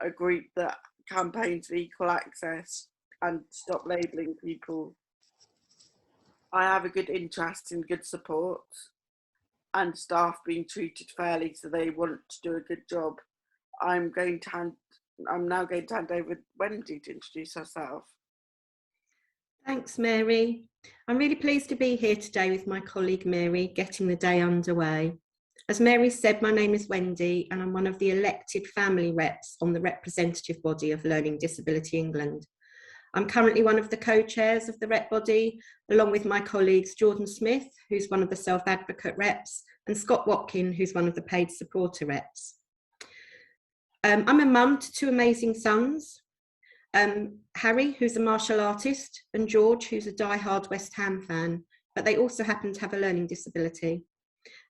a group that campaigns for equal access and stop labelling people. I have a good interest in good support and staff being treated fairly, so they want to do a good job. I'm now going to hand over to Wendy to introduce herself. Thanks, Mary. I'm really pleased to be here today with my colleague Mary, getting the day underway. As Mary said, my name is Wendy and I'm one of the elected family reps on the representative body of Learning Disability England. I'm currently one of the co-chairs of the rep body, along with my colleagues Jordan Smith, who's one of the self-advocate reps, and Scott Watkin, who's one of the paid supporter reps. I'm a mum to two amazing sons. Harry, who's a martial artist, and George, who's a die-hard West Ham fan, but they also happen to have a learning disability.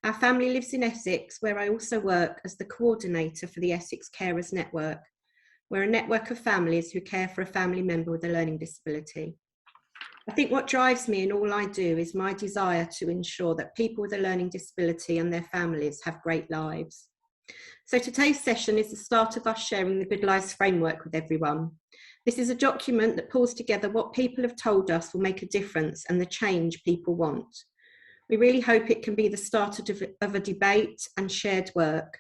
Our family lives in Essex, where I also work as the coordinator for the Essex Carers Network. We're a network of families who care for a family member with a learning disability. I think what drives me in all I do is my desire to ensure that people with a learning disability and their families have great lives. So today's session is the start of us sharing the Good Lives framework with everyone. This is a document that pulls together what people have told us will make a difference and the change people want. We really hope it can be the start of a debate and shared work.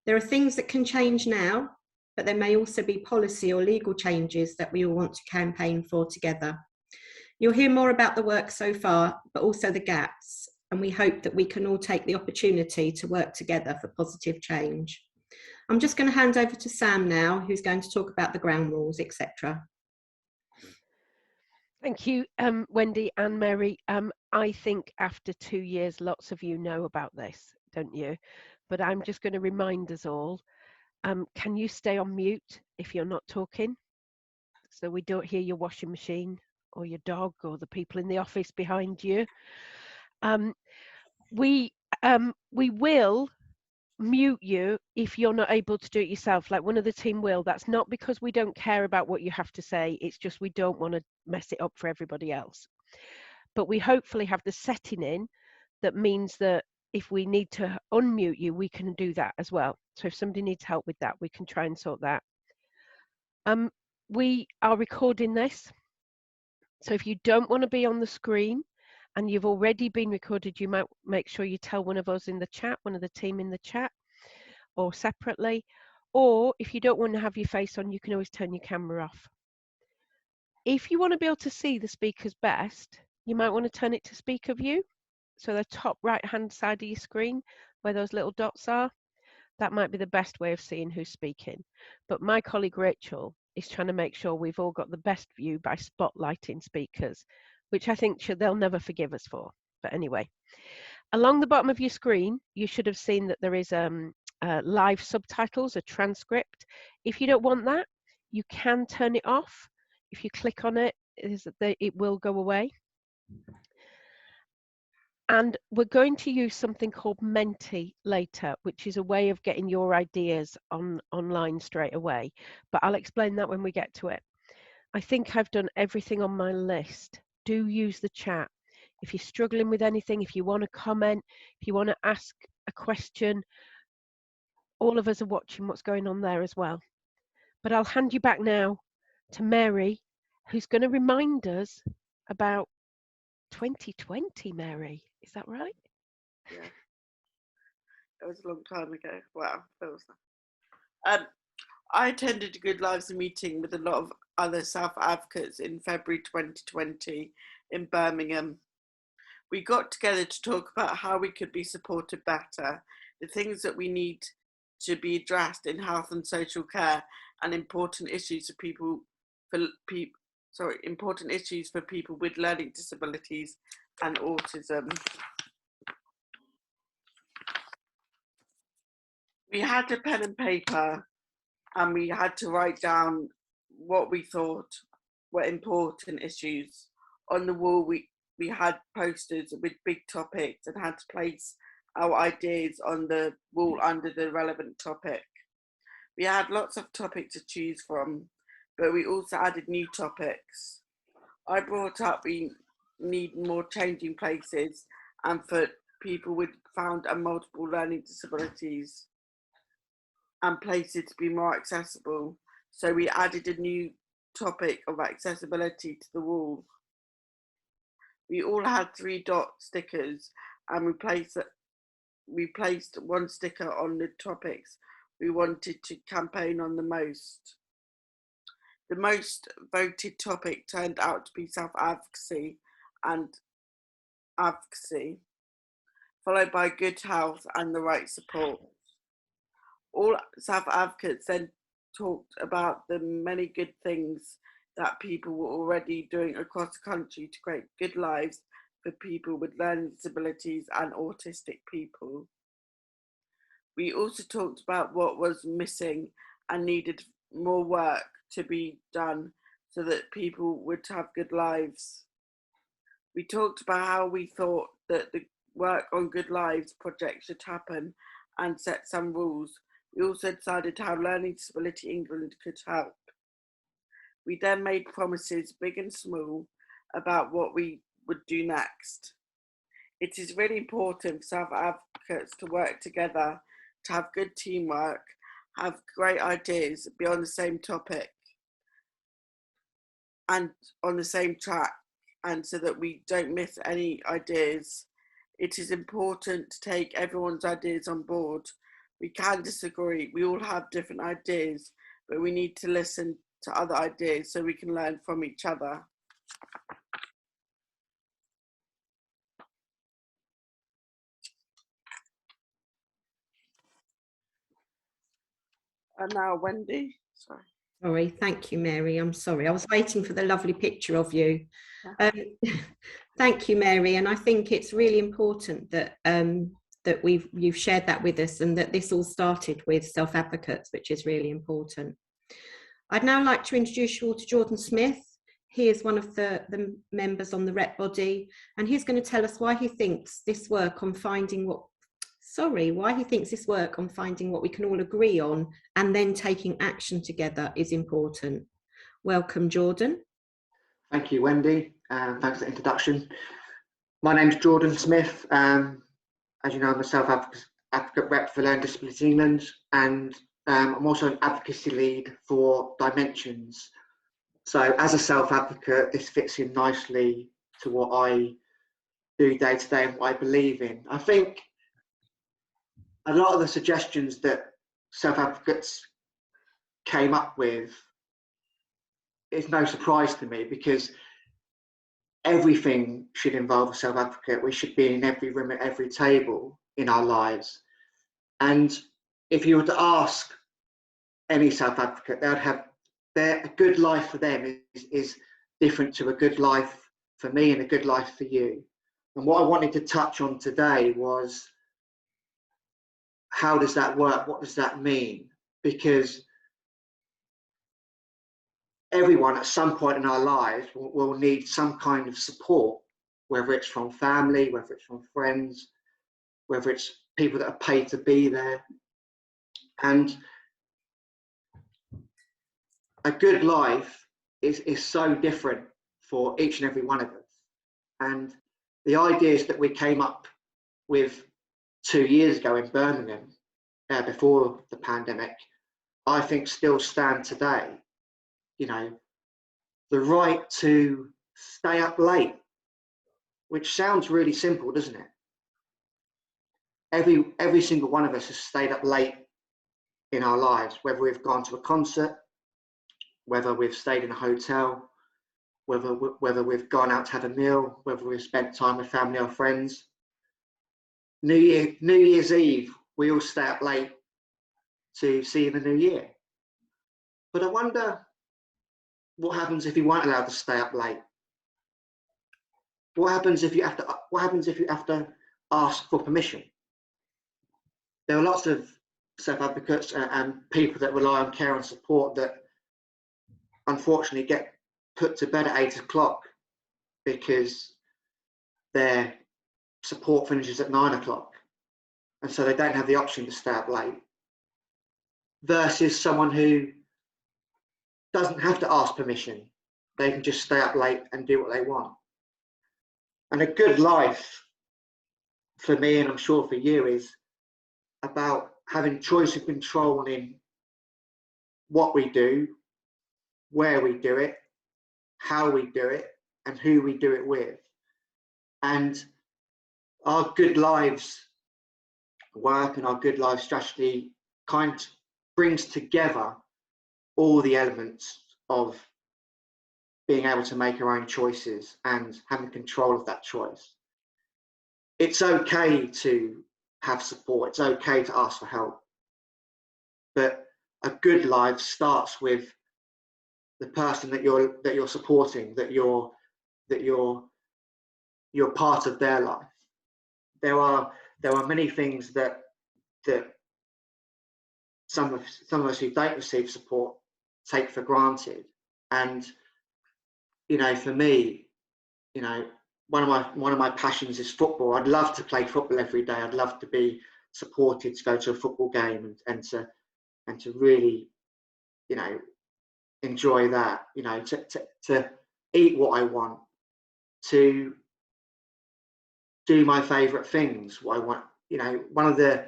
There are things that can change now, but there may also be policy or legal changes that we all want to campaign for together. You'll hear more about the work so far, but also the gaps, and we hope that we can all take the opportunity to work together for positive change. I'm just going to hand over to Sam now, who's going to talk about the ground rules, etc. Thank you, Wendy and Mary. I think after 2 years, lots of you know about this, don't you? But I'm just going to remind us all, can you stay on mute if you're not talking? So we don't hear your washing machine or your dog or the people in the office behind you. We will mute you if you're not able to do it yourself, like one of the team will. That's not because we don't care about what you have to say, it's just we don't want to mess it up for everybody else. But we hopefully have the setting in that means that if we need to unmute you, we can do that as well. So if somebody needs help with that, we can try and sort that. We are recording this, so if you don't want to be on the screen and you've already been recorded, you might make sure you tell one of us in the chat, one of the team in the chat, or separately. Or if you don't want to have your face on, you can always turn your camera off. If you want to be able to see the speakers best, you might want to turn it to speaker view. So the top right hand side of your screen, where those little dots are, that might be the best way of seeing who's speaking. But my colleague Rachel is trying to make sure we've all got the best view by spotlighting speakers, which I think they'll never forgive us for. But anyway, along the bottom of your screen, you should have seen that there is live subtitles, a transcript. If you don't want that, you can turn it off. If you click on it, it will go away. And we're going to use something called Menti later, which is a way of getting your ideas online straight away. But I'll explain that when we get to it. I think I've done everything on my list. Do use the chat. If you're struggling with anything, if you want to comment, if you want to ask a question, all of us are watching what's going on there as well. But I'll hand you back now to Mary, who's going to remind us about 2020, Mary. Is that right? Yeah. It was a long time ago. Wow. That was... I attended a Good Lives meeting with a lot of other self-advocates in February 2020 in Birmingham. We got together to talk about how we could be supported better, the things that we need to be addressed in health and social care, and important issues for people with learning disabilities and autism. We had a pen and paper and we had to write down what we thought were important issues. On the wall, we had posters with big topics and had to place our ideas on the wall under the relevant topic. We had lots of topics to choose from, but we also added new topics. I brought up we need more changing places and for people with found and multiple learning disabilities and places to be more accessible. So we added a new topic of accessibility to the wall. We all had 3 dot stickers, and we placed one sticker on the topics we wanted to campaign on the most. The most voted topic turned out to be self-advocacy and advocacy, followed by good health and the right support. All self-advocates then talked about the many good things that people were already doing across the country to create good lives for people with learning disabilities and autistic people. We also talked about what was missing and needed more work to be done so that people would have good lives. We talked about how we thought that the Work on Good Lives project should happen and set some rules. We also decided how Learning Disability England could help. We then made promises, big and small, about what we would do next. It is really important for self-advocates to work together, to have good teamwork, have great ideas, be on the same topic and on the same track, and so that we don't miss any ideas. It is important to take everyone's ideas on board. We can disagree, we all have different ideas, but we need to listen to other ideas so we can learn from each other. And now Wendy, sorry. Sorry, thank you, Mary. I'm sorry, I was waiting for the lovely picture of you. Thank you, Mary, and I think it's really important that that you've shared that with us, and that this all started with self-advocates, which is really important. I'd now like to introduce you all to Jordan Smith. He is one of the members on the rep body, and he's going to tell us why he thinks this work on finding what we can all agree on and then taking action together is important. Welcome, Jordan. Thank you, Wendy. Thanks for the introduction. My name's Jordan Smith. As you know, I'm a self-advocate rep for Learning Disability England, and I'm also an advocacy lead for Dimensions. So as a self-advocate, this fits in nicely to what I do day to day and what I believe in. I think a lot of the suggestions that self-advocates came up with is no surprise to me, because everything should involve a self-advocate. We should be in every room at every table in our lives. And if you were to ask any self-advocate, they would have a good life for them is different to a good life for me and a good life for you. And what I wanted to touch on today was, how does that work? What does that mean? Because everyone at some point in our lives will need some kind of support, whether it's from family, whether it's from friends, whether it's people that are paid to be there. And a good life is so different for each and every one of us. And the ideas that we came up with 2 years ago in Birmingham, before the pandemic, I think still stand today. You know, the right to stay up late, which sounds really simple, doesn't it? Every single one of us has stayed up late in our lives, whether we've gone to a concert, whether we've stayed in a hotel, whether we've gone out to have a meal, whether we've spent time with family or friends. New Year's Eve, we all stay up late to see the new year. But I wonder what happens if you weren't allowed to stay up late. What happens if you have to ask for permission? There are lots of self-advocates and people that rely on care and support that unfortunately get put to bed at 8 o'clock because their support finishes at 9 o'clock, and so they don't have the option to stay up late, versus someone who doesn't have to ask permission. They can just stay up late and do what they want. And a good life for me, and I'm sure for you, is about having choice and control in what we do, where we do it, how we do it, and who we do it with. And our Good Lives work and our Good Lives strategy kind of brings together all the elements of being able to make our own choices and having control of that choice. It's okay to have support, it's okay to ask for help, but a good life starts with the person that you're supporting, that you're part of their life. There are many things that some of us who don't receive support take for granted. And for me, one of my passions is football. I'd love to play football every day. I'd love to be supported to go to a football game and to really enjoy that, to eat what I want, to do my favorite things, what I want. One of the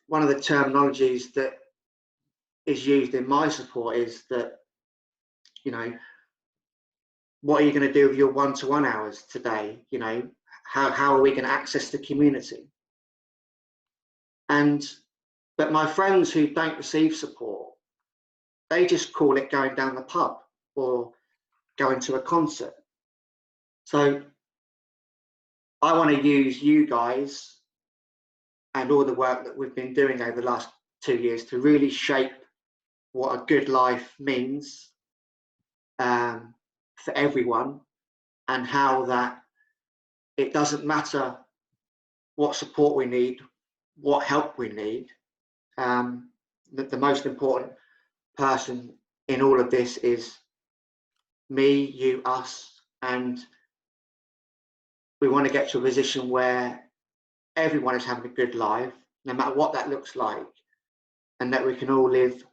terminologies that is used in my support is that, what are you going to do with your one-to-one hours today? How are we going to access the community? But my friends who don't receive support, they just call it going down the pub or going to a concert. So I want to use you guys and all the work that we've been doing over the last 2 years to really shape what a good life means for everyone, and how that it doesn't matter what support we need, what help we need. The most important person in all of this is me, you, us, and we want to get to a position where everyone is having a good life, no matter what that looks like, and that we can all live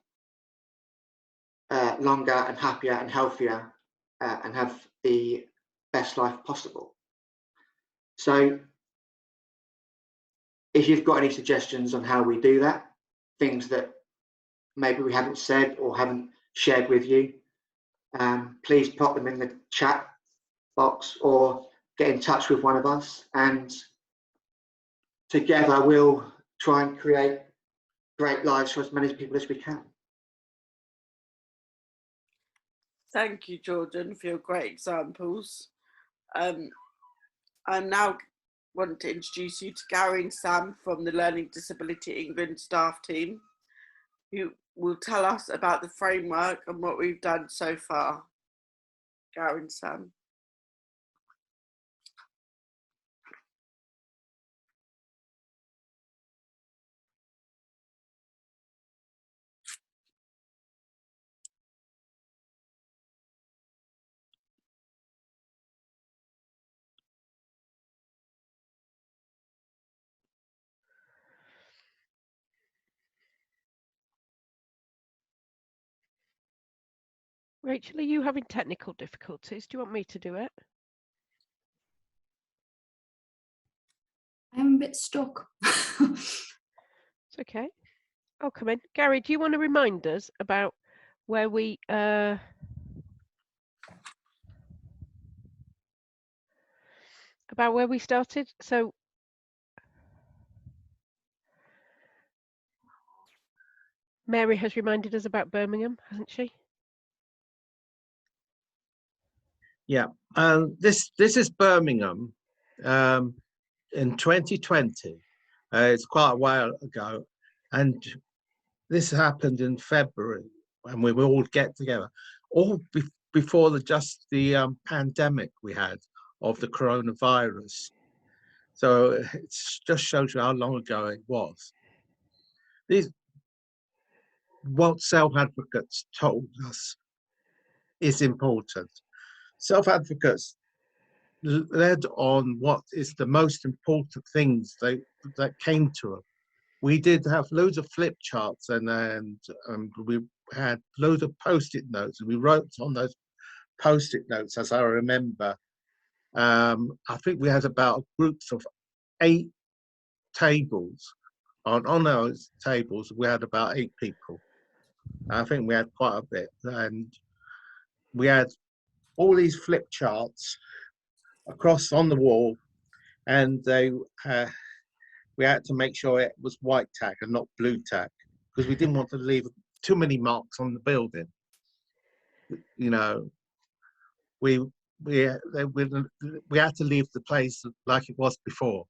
longer and happier and healthier and have the best life possible. So if you've got any suggestions on how we do that, things that maybe we haven't said or haven't shared with you, please pop them in the chat box or get in touch with one of us, and together we'll try and create great lives for as many people as we can. Thank you, Jordan, for your great examples. I now want to introduce you to Gary and Sam from the Learning Disability England staff team, who will tell us about the framework and what we've done so far. Gary and Sam. Rachel, are you having technical difficulties? Do you want me to do it? I'm a bit stuck. It's okay. I'll come in. Gary, do you want to remind us about where we started? So Mary has reminded us about Birmingham, hasn't she? Yeah, this is Birmingham in 2020. It's quite a while ago, and this happened in February, and we would all get together, all before the pandemic we had of the coronavirus. So it just shows you how long ago it was. What self-advocates told us is important. Self-advocates led on what is the most important things that came to them. We did have loads of flip charts and we had loads of post-it notes, and we wrote on those post-it notes, as I remember. I think we had about groups of 8 tables. On those tables, we had about 8 people. I think we had quite a bit, and we had all these flip charts across on the wall, and we had to make sure it was white tack and not blue tack, because we didn't want to leave too many marks on the building. You know, we had to leave the place like it was before.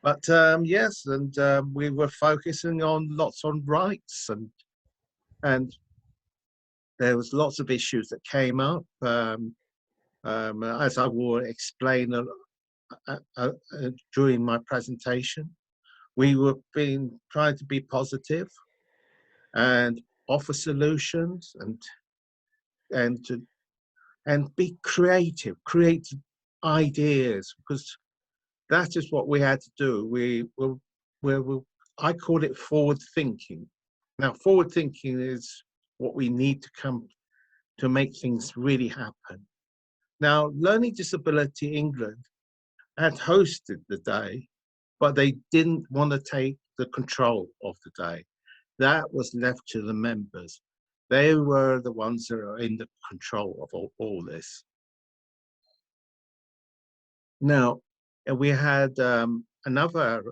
But yes, and we were focusing on lots on rights, and there was lots of issues that came up. As I will explain during my presentation, we were trying to be positive and offer solutions and be creative, create ideas, because that is what we had to do. I call it forward thinking. Now, forward thinking is what we need to come to make things really happen. Now, Learning Disability England had hosted the day, but they didn't want to take the control of the day. That was left to the members. They were the ones that are in the control of all this. Now, we had another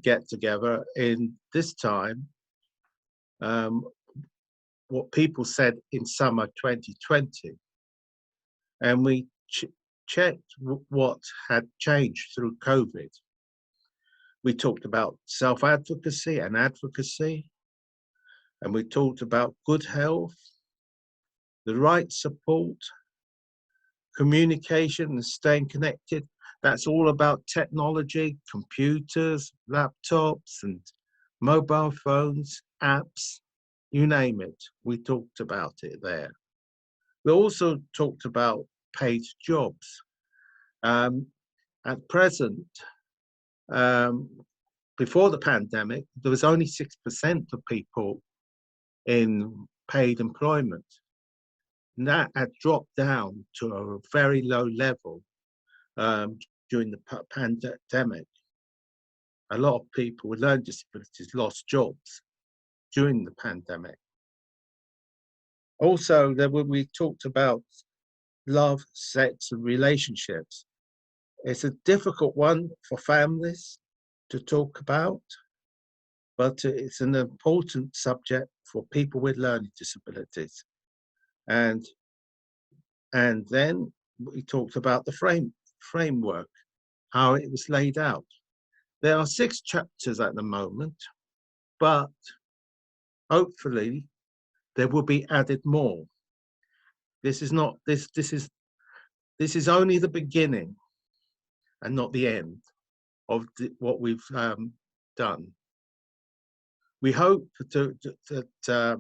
get together in this time, what people said in summer 2020, and we checked what had changed through COVID. We talked about self-advocacy and advocacy, and we talked about good health, the right support, communication and staying connected. That's all about technology, computers, laptops, and mobile phones, apps, you name it. We talked about it there. We also talked about paid jobs. At present, before the pandemic, there was only 6% of people in paid employment. And that had dropped down to a very low level during the pandemic. A lot of people with learning disabilities lost jobs during the pandemic. Also, we talked about love, sex, and relationships. It's a difficult one for families to talk about, but it's an important subject for people with learning disabilities. And then we talked about the framework, how it was laid out. There are 6 chapters at the moment, but hopefully there will be added more. This is only the beginning and not the end of what we've done. We hope that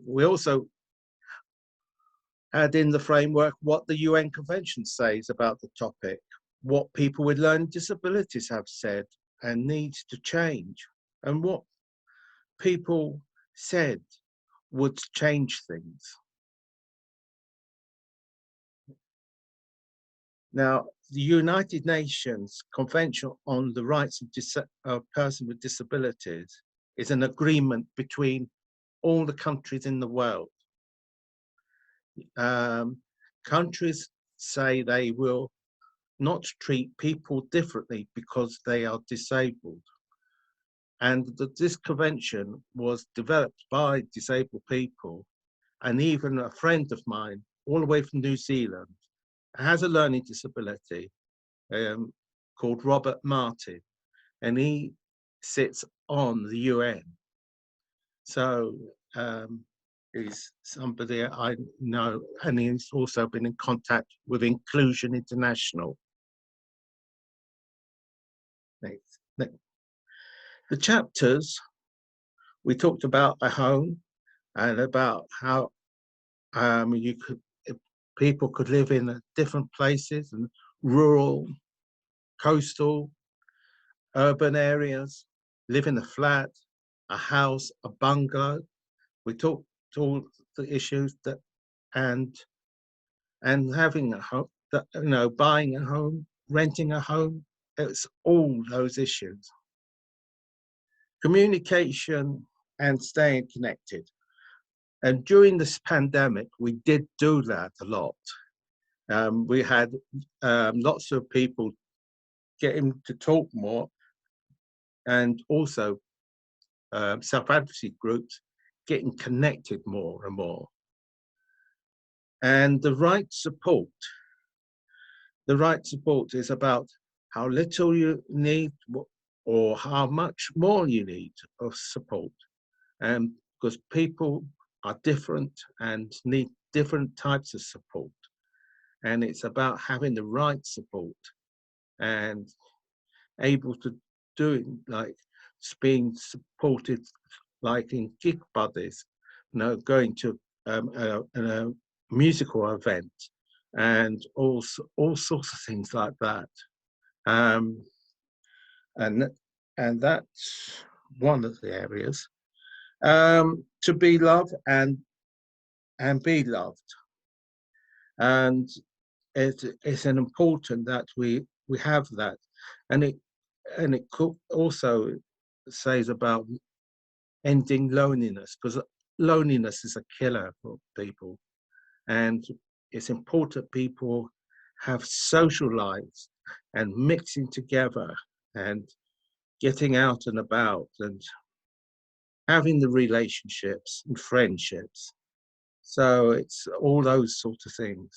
we also add in the framework what the UN Convention says about the topic, what people with learning disabilities have said and needs to change, and what people said would change things. Now, the United Nations Convention on the Rights of Persons with Disabilities is an agreement between all the countries in the world. Countries say they will not treat people differently because they are disabled. And this convention was developed by disabled people, and even a friend of mine, all the way from New Zealand, has a learning disability called Robert Martin, and he sits on the UN. So he's somebody I know, and he's also been in contact with Inclusion International. Next. The chapters, we talked about a home and about how people could live in different places, and rural, coastal, urban areas, live in a flat, a house, a bungalow. We talked all the issues that and having a home, buying a home, renting a home. It's all those issues. Communication and staying connected. And during this pandemic, we did do that a lot. We had lots of people getting to talk more, and also self-advocacy groups getting connected more and more. And the right support is about how little you need or how much more you need of support. And because people are different and need different types of support. And it's about having the right support and able to do it, like being supported, like in gig buddies, going to a musical event and all sorts of things like that. And that's one of the areas. To be loved and be loved. And it's an important that we have that. And it could also says about ending loneliness, because loneliness is a killer for people. And it's important people have social lives and mixing together and getting out and about and having the relationships and friendships. So it's all those sorts of things.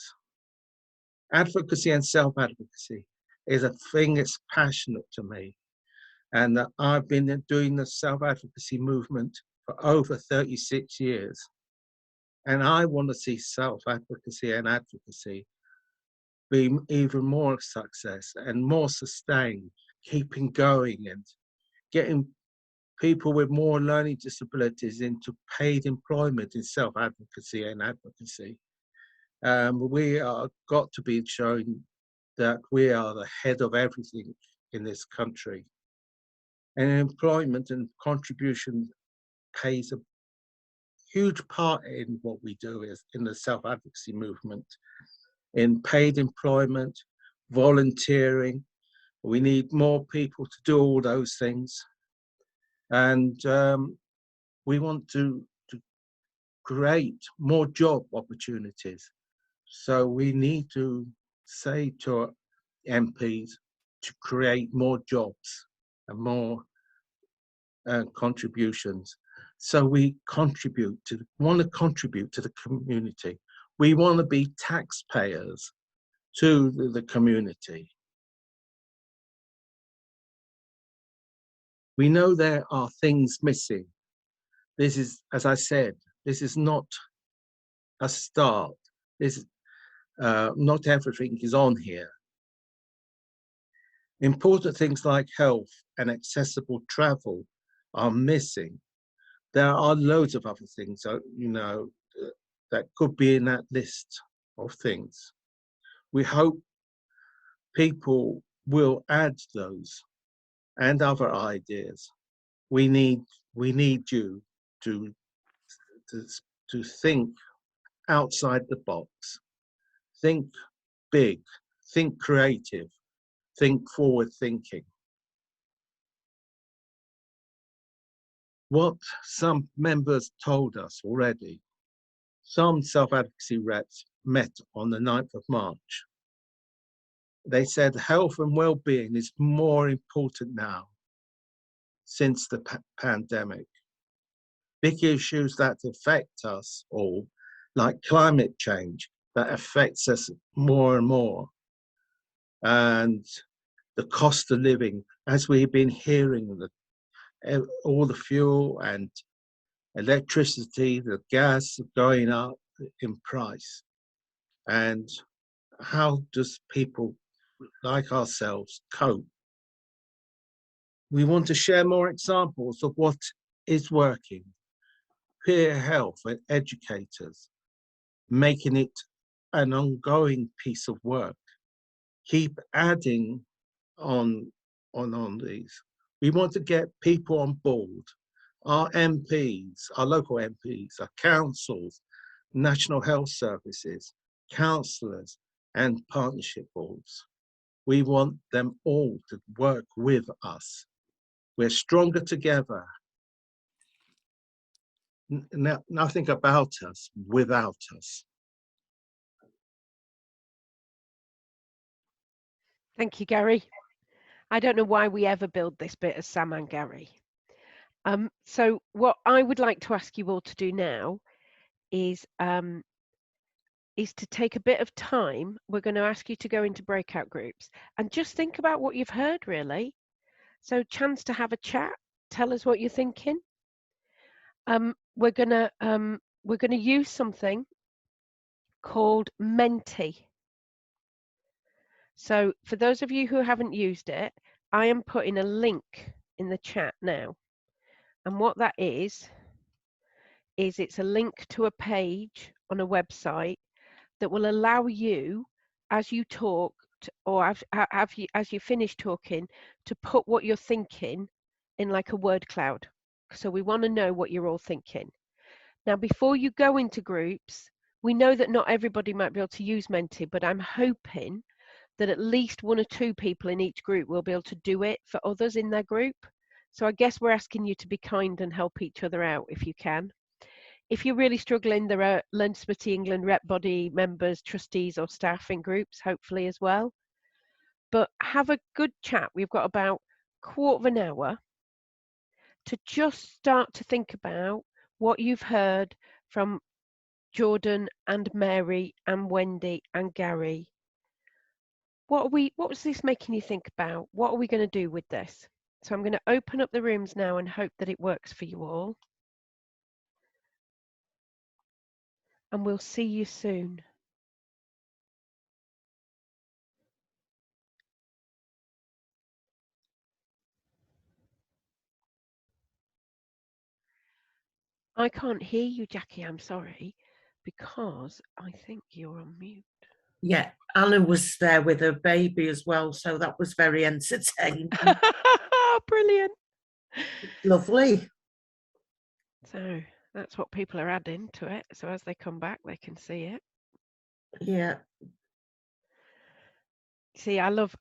Advocacy and self-advocacy is a thing that's passionate to me. And I've been doing the self-advocacy movement for over 36 years. And I want to see self-advocacy and advocacy be even more success and more sustained, keeping going and getting people with more learning disabilities into paid employment in self-advocacy and advocacy. We are got to be showing that we are the head of everything in this country. And employment and contribution plays a huge part in what we do is in the self-advocacy movement, in paid employment, volunteering. We need more people to do all those things. And we want to create more job opportunities. So we need to say to our MPs to create more jobs and more contributions. So we want to contribute to the community. We want to be taxpayers to the community. We know there are things missing. This is, as I said, this is not a start. Not everything is on here. Important things like health and accessible travel are missing. There are loads of other things, that could be in that list of things. We hope people will add those and other ideas. We need you to think outside the box, think big, think creative, think forward thinking. What some members told us already, some self-advocacy reps met on the 9th of March. They said health and well-being is more important now since the pandemic. Big issues that affect us all, like climate change, that affects us more and more. And the cost of living, as we've been hearing, all the fuel and electricity, the gas going up in price. And how does people like ourselves cope? We want to share more examples of what is working. Peer health and educators, making it an ongoing piece of work. Keep adding on these. We want to get people on board. Our MPs, our local MPs, our councils, National Health Services, councillors, and partnership boards. We want them all to work with us. We're stronger together. nothing about us without us. Thank you, Gary. I don't know why we ever build this bit as Sam and Gary. So what I would like to ask you all to do now is to take a bit of time. We're going to ask you to go into breakout groups and just think about what you've heard, really. So chance to have a chat, tell us what you're thinking. We're gonna use something called Menti. So for those of you who haven't used it, I am putting a link in the chat now. And what that is it's a link to a page on a website that will allow you, as you talk, or as you finish talking, to put what you're thinking in like a word cloud. So we want to know what you're all thinking. Now, before you go into groups, we know that not everybody might be able to use Menti, but I'm hoping that at least 1 or 2 people in each group will be able to do it for others in their group. So I guess we're asking you to be kind and help each other out if you can. If you're really struggling, there are Learn Disability England rep body members, trustees or staff in groups, hopefully as well. But have a good chat. We've got about a quarter of an hour to just start to think about what you've heard from Jordan and Mary and Wendy and Gary. What was this making you think about? What are we going to do with this? So I'm going to open up the rooms now and hope that it works for you all. And we'll see you soon. I can't hear you, Jackie, I'm sorry, because I think you're on mute. Yeah, Anna was there with her baby as well, so that was very entertaining. Brilliant. Lovely. So that's what people are adding to it. So as they come back, they can see it. Yeah. See, I love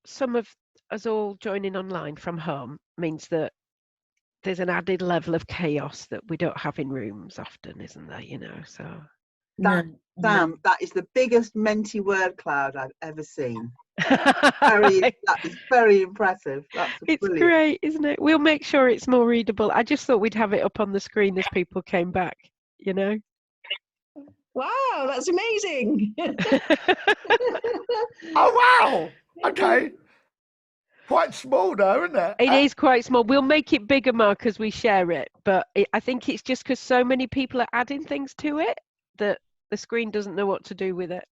some of us all joining online from home means that there's an added level of chaos that we don't have in rooms often, isn't there? You know, so. Sam, that is the biggest Menti word cloud I've ever seen. That is very impressive. It's brilliant. Great, isn't it? We'll make sure it's more readable. I just thought we'd have it up on the screen as people came back, you know. Wow, that's amazing. Oh, wow. Okay. Quite small though, isn't it? It is quite small. We'll make it bigger, Mark, as we share it. But I think it's just because so many people are adding things to it that the screen doesn't know what to do with it.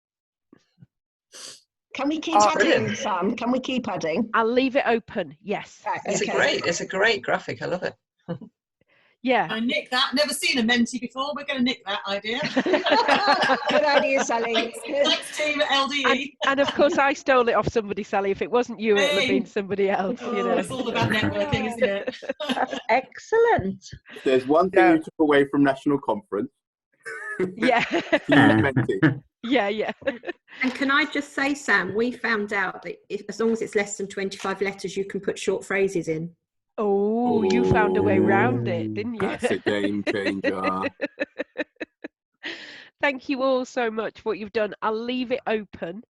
Can we keep adding, Sam? Can we keep adding? I'll leave it open. Yes. Right, It's a great graphic. I love it. Yeah. I nick that. Never seen a Menti before. We're going to nick that idea. Good idea, Sally. Thanks, team at LDE. And of course, I stole it off somebody, Sally. If it wasn't you, it would have been somebody else. Oh, you know. it's all about networking, isn't it? That's excellent. If there's one thing you took away from National Conference. Yeah. Yeah. And can I just say, Sam, we found out that as long as it's less than 25 letters, you can put short phrases in. Oh, you found a way round it, didn't you? That's a game changer. Thank you all so much for what you've done. I'll leave it open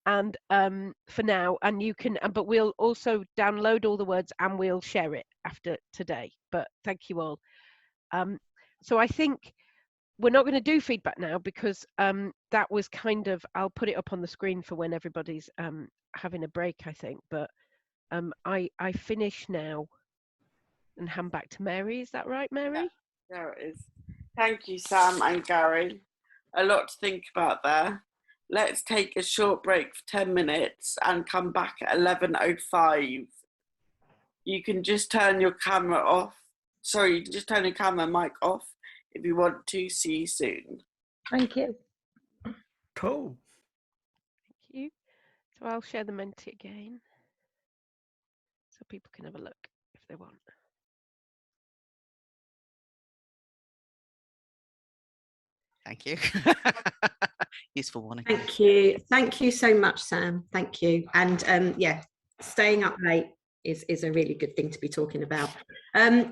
and for now, and you can, but we'll also download all the words and we'll share it after today. But thank you all. So I think we're not going to do feedback now because that was kind of, I'll put it up on the screen for when everybody's having a break, I think. But I finish now and hand back to Mary. Is that right, Mary? Yeah, there it is. Thank you, Sam and Gary. A lot to think about there. Let's take a short break for 10 minutes and come back at 11:05. You can just turn your camera off. Sorry, you can just turn your camera mic off if you want to. See you soon. Thank you. Cool. Thank you. So I'll share the Menti again so people can have a look if they want. Thank you. Useful warning. Thank you so much, Sam. Thank you. And yeah, staying up late is a really good thing to be talking about.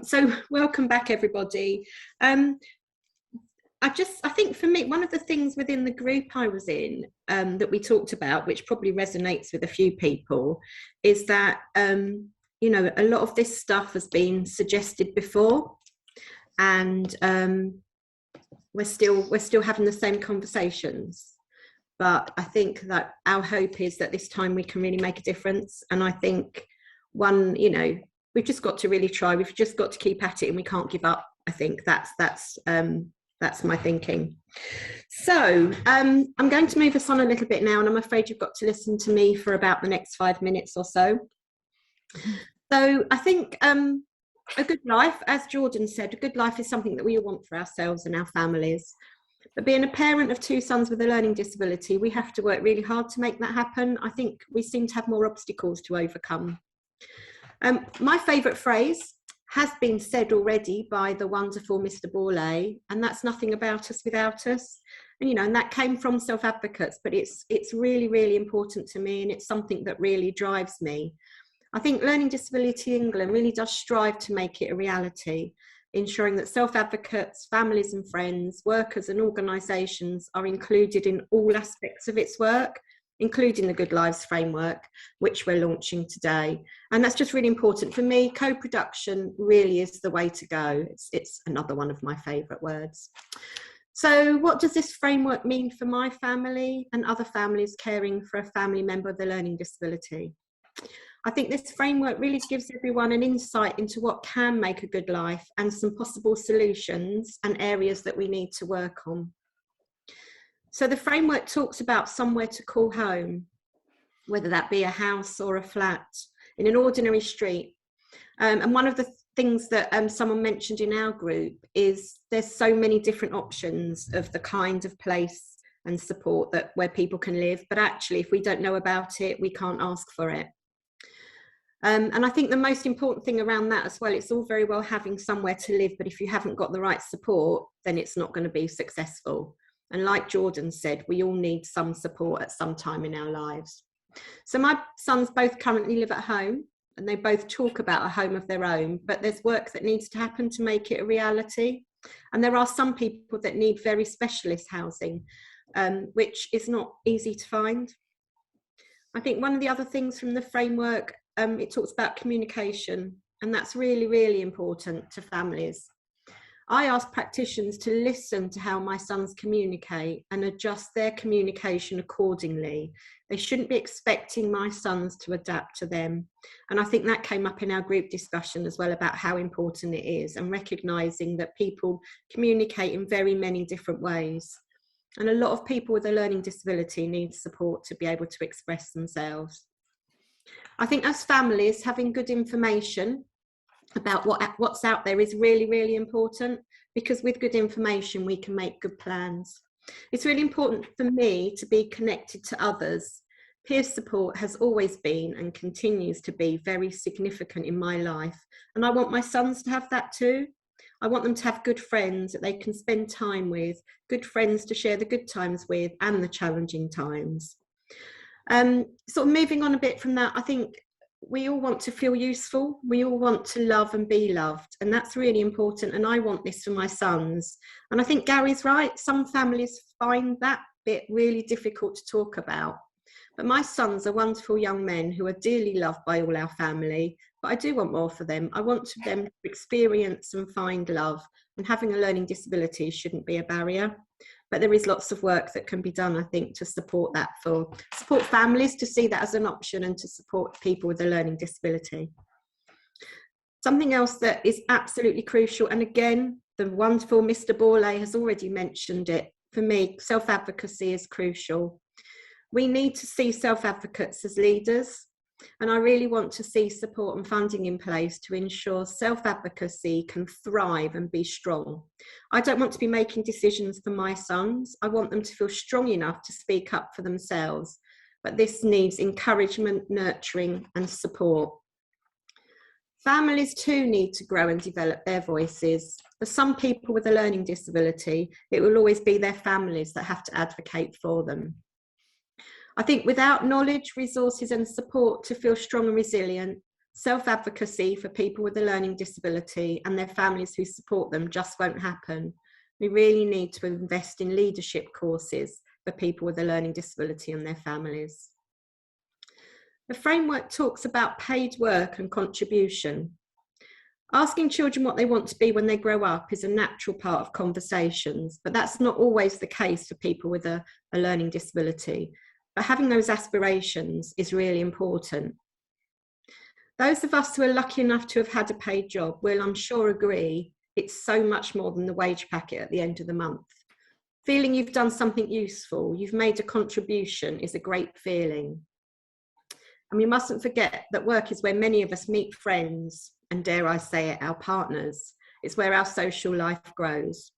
So welcome back, everybody. I think for me, one of the things within the group I was in that we talked about, which probably resonates with a few people, is that you know, a lot of this stuff has been suggested before, and we're still having the same conversations. But I think that our hope is that this time we can really make a difference. And I think you know, we've just got to really try. We've just got to keep at it, and we can't give up. I think that's my thinking. So I'm going to move us on a little bit now, and I'm afraid you've got to listen to me for about the next 5 minutes or so. So I think a good life, as Jordan said, a good life is something that we all want for ourselves and our families. But being a parent of 2 sons with a learning disability, we have to work really hard to make that happen. I think we seem to have more obstacles to overcome. My favourite phrase has been said already by the wonderful Mr. Borley, and that's nothing about us without us. And, you know, and that came from self-advocates, but it's really, really important to me, and it's something that really drives me. I think Learning Disability England really does strive to make it a reality, ensuring that self-advocates, families and friends, workers and organisations are included in all aspects of its work, including the Good Lives framework, which we're launching today. And that's just really important. For me, co-production really is the way to go. It's another one of my favourite words. So what does this framework mean for my family and other families caring for a family member with a learning disability? I think this framework really gives everyone an insight into what can make a good life and some possible solutions and areas that we need to work on. So the framework talks about somewhere to call home, whether that be a house or a flat, in an ordinary street. And one of the things that someone mentioned in our group is there's so many different options of the kind of place and support where people can live, but actually if we don't know about it, we can't ask for it. And I think the most important thing around that as well, it's all very well having somewhere to live, but if you haven't got the right support, then it's not going to be successful. And like Jordan said, we all need some support at some time in our lives. So my sons both currently live at home, and they both talk about a home of their own, but there's work that needs to happen to make it a reality. And there are some people that need very specialist housing, which is not easy to find. I think one of the other things from the framework, it talks about communication, and that's really, really important to families. I ask practitioners to listen to how my sons communicate and adjust their communication accordingly. They shouldn't be expecting my sons to adapt to them. And I think that came up in our group discussion as well about how important it is, and recognising that people communicate in very many different ways. And a lot of people with a learning disability need support to be able to express themselves. I think as families, having good information about what's out there is really, really important, because with good information, we can make good plans. It's really important for me to be connected to others. Peer support has always been and continues to be very significant in my life. And I want my sons to have that too. I want them to have good friends that they can spend time with, good friends to share the good times with and the challenging times. Sort of moving on a bit from that, I think we all want to feel useful. We all want to love and be loved, and that's really important. And I want this for my sons. And I think Gary's right. Some families find that bit really difficult to talk about. But my sons are wonderful young men who are dearly loved by all our family. But I do want more for them. I want them to experience and find love. And having a learning disability shouldn't be a barrier. But there is lots of work that can be done, I think, to support that, for support families to see that as an option and to support people with a learning disability. Something else that is absolutely crucial, and again, the wonderful Mr. Borley has already mentioned it, for me, self-advocacy is crucial. We need to see self-advocates as leaders, and I really want to see support and funding in place to ensure self-advocacy can thrive and be strong. I don't want to be making decisions for my sons. I want them to feel strong enough to speak up for themselves, but this needs encouragement, nurturing and support. Families too need to grow and develop their voices. For some people with a learning disability, it will always be their families that have to advocate for them. I think without knowledge, resources and support to feel strong and resilient, Self-advocacy for people with a learning disability and their families who support them just won't happen. We really need to invest in leadership courses for people with a learning disability and their families. The framework talks about paid work and contribution. Asking children what they want to be when they grow up is a natural part of conversations, but that's not always the case for people with a learning disability. But having those aspirations is really important. Those of us who are lucky enough to have had a paid job will, I'm sure, agree it's so much more than the wage packet at the end of the month. Feeling you've done something useful, you've made a contribution, is a great feeling. And we mustn't forget that work is where many of us meet friends and, dare I say it, our partners. It's where our social life grows.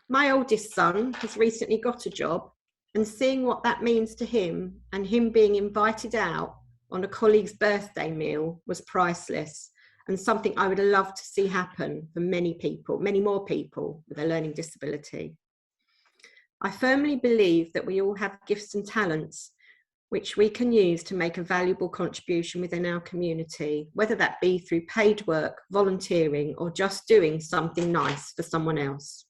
My oldest son has recently got a job, and seeing what that means to him and him being invited out on a colleague's birthday meal was priceless, and something I would love to see happen for many people, many more people with a learning disability. I firmly believe that we all have gifts and talents which we can use to make a valuable contribution within our community, whether that be through paid work, volunteering, or just doing something nice for someone else.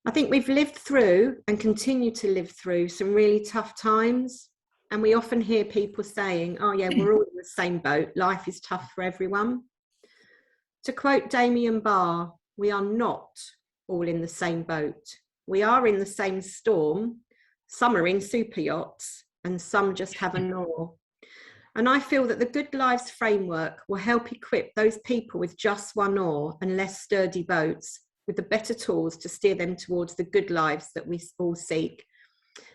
I think we've lived through and continue to live through some really tough times. And we often hear people saying, oh yeah, we're all in the same boat. Life is tough for everyone. To quote Damien Barr, we are not all in the same boat. We are in the same storm. Some are in super yachts and some just have an oar. And I feel that the Good Lives framework will help equip those people with just one oar and less sturdy boats with the better tools to steer them towards the good lives that we all seek.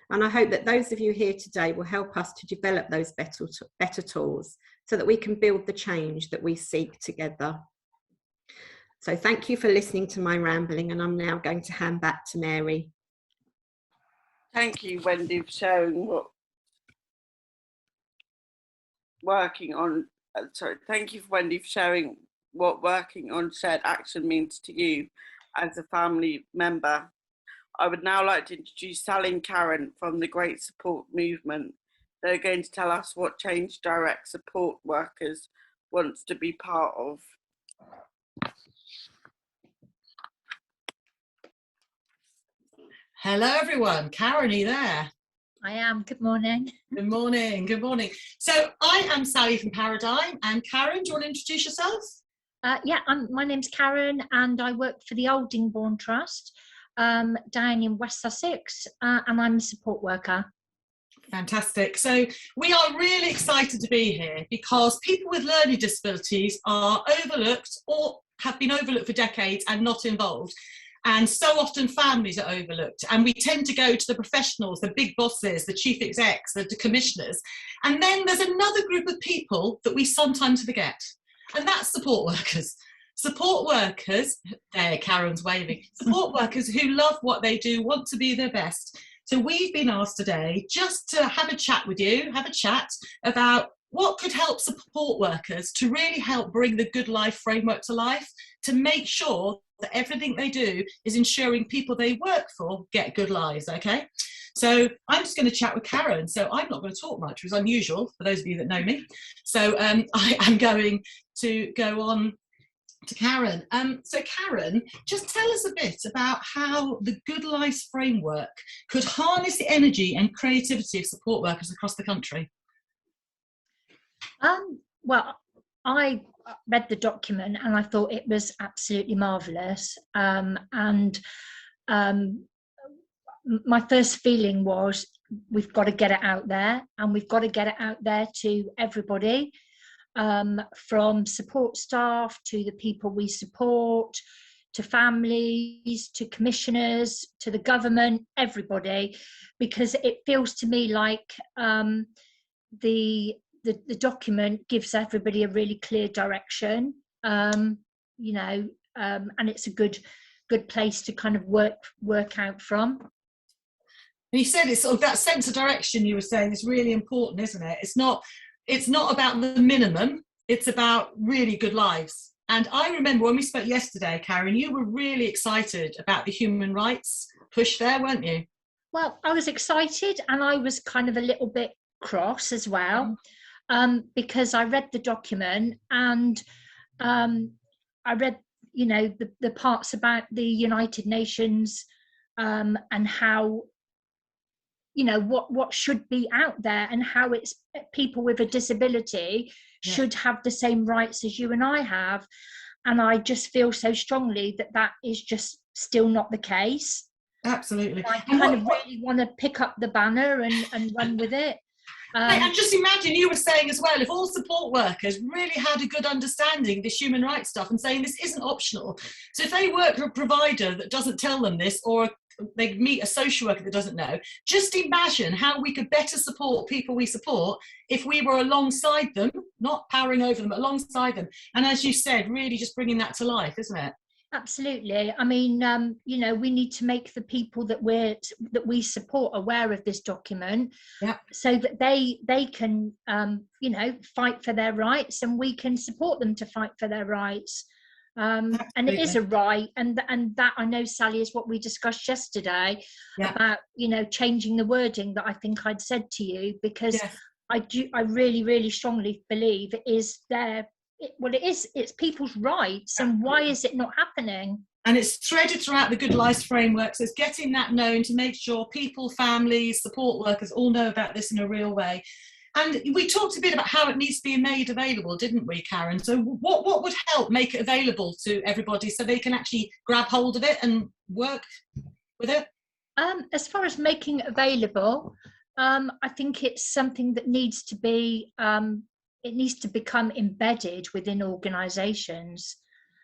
And I hope that those of you here today will help us to develop those better tools so that we can build the change that we seek together. So thank you for listening to my rambling, and I'm now going to hand back to Mary. Thank you, Wendy, for sharing what working on, thank you, Wendy, for sharing what working on shared action means to you as a family member. I would now like to introduce Sally and Karen from the Great Support Movement. They're going to tell us what Change Direct support workers wants to be part of. Hello everyone, Karen, are you there? I am. Good morning. Good morning, good morning. So I am Sally from Paradigm, and Karen, do you want to introduce yourself? Yeah, my name's Karen and I work for the Aldingbourne Trust down in West Sussex, and I'm a support worker. Fantastic. So we are really excited to be here because people with learning disabilities are overlooked or have been overlooked for decades and not involved. And so often families are overlooked, and we tend to go to the professionals, the big bosses, the chief execs, the commissioners. And then there's another group of people that we sometimes forget, and that's support workers. Support workers, there Karen's waving, support workers who love what they do, want to be their best. So we've been asked today just to have a chat with you, have a chat about what could help support workers to really help bring the Good Life framework to life, to make sure that everything they do is ensuring people they work for get good lives, okay? So I'm just going to chat with Karen. So I'm not going to talk much, which is unusual for those of you that know me. So I am going to go on to Karen. So Karen, just tell us a bit about how the Good Lives framework could harness the energy and creativity of support workers across the country. Well, I read the document and I thought it was absolutely marvellous. My first feeling was we've got to get it out there, and we've got to get it out there to everybody, from support staff to the people we support, to families, to commissioners, to the government, everybody, because it feels to me like the document gives everybody a really clear direction, and it's a good place to kind of work out from. And you said it's sort of that sense of direction you were saying is really important, isn't it? It's not about the minimum, it's about really good lives. And I remember when we spoke yesterday, Karen, you were really excited about the human rights push there, weren't you? Well, I was excited and I was kind of a little bit cross as well. because I read the document, and I read, you know, the parts about the United Nations, and how, you know, what should be out there, and how it's people with a disability should have the same rights as you and I have. And I just feel so strongly that that is just still not the case. Absolutely. I kind of really want to pick up the banner and run with it. And just imagine, you were saying as well, if all support workers really had a good understanding of this human rights stuff and saying this isn't optional. So if they work for a provider that doesn't tell them this, or they meet a social worker that doesn't know, just imagine how we could better support people we support if we were alongside them, not powering over them, but alongside them. And as you said, really just bringing that to life, isn't it? Absolutely. I mean, you know, we need to make the people that we support aware of this document, so that they can, you know, fight for their rights, and we can support them to fight for their rights. And it is a right, and that, I know, Sally, is what we discussed yesterday about, you know, changing the wording that I think I'd said to you, because I really, really strongly believe it is their. It's people's rights, and why is it not happening? And it's threaded throughout the Good Life framework, so it's getting that known to make sure people, families, support workers all know about this in a real way. And we talked a bit about how it needs to be made available, didn't we, Karen? So what would help make it available to everybody so they can actually grab hold of it and work with it? As far as making it available, I think it's something that needs to be it needs to become embedded within organisations.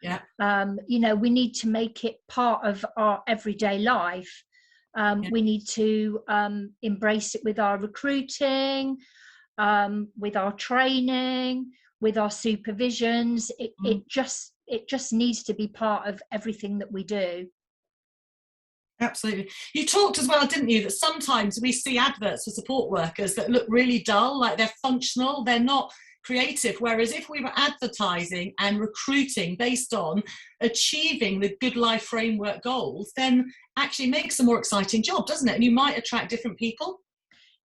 You know, we need to make it part of our everyday life. We need to embrace it with our recruiting, with our training, with our supervisions. It just needs to be part of everything that we do. Absolutely. You talked as well, didn't you, that sometimes we see adverts for support workers that look really dull, like they're functional, they're not creative, whereas if we were advertising and recruiting based on achieving the Good Life framework goals, then actually makes a more exciting job, doesn't it? And you might attract different people.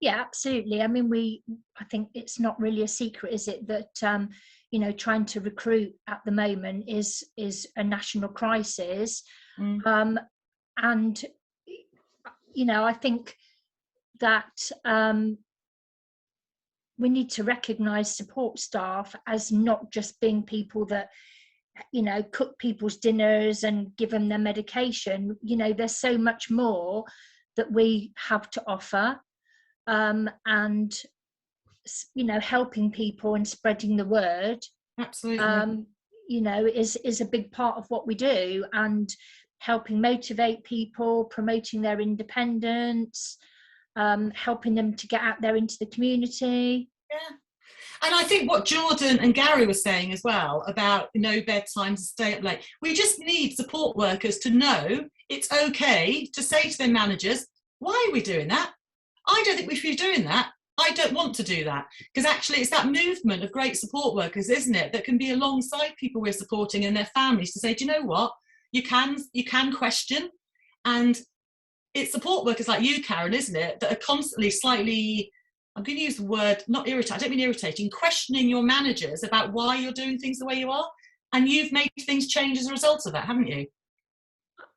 Yeah, absolutely. I mean, I think it's not really a secret, is it, that you know, trying to recruit at the moment is a national crisis. And you know, I think that we need to recognise support staff as not just being people that, you know, cook people's dinners and give them their medication. You know, there's so much more that we have to offer, and, you know, helping people and spreading the word, absolutely, you know, is a big part of what we do, and helping motivate people, promoting their independence, helping them to get out there into the community. Yeah. And I think what Jordan and Gary were saying as well about no bedtimes and stay up late, we just need support workers to know it's okay to say to their managers, why are we doing that? I don't think we should be doing that. I don't want to do that. Because actually it's that movement of great support workers, isn't it, that can be alongside people we're supporting and their families to say, do you know what? You can question, and it's support workers like you, Karen, isn't it, that are constantly slightly, I'm going to use the word, not irritating, I don't mean irritating, questioning your managers about why you're doing things the way you are, and you've made things change as a result of that, haven't you?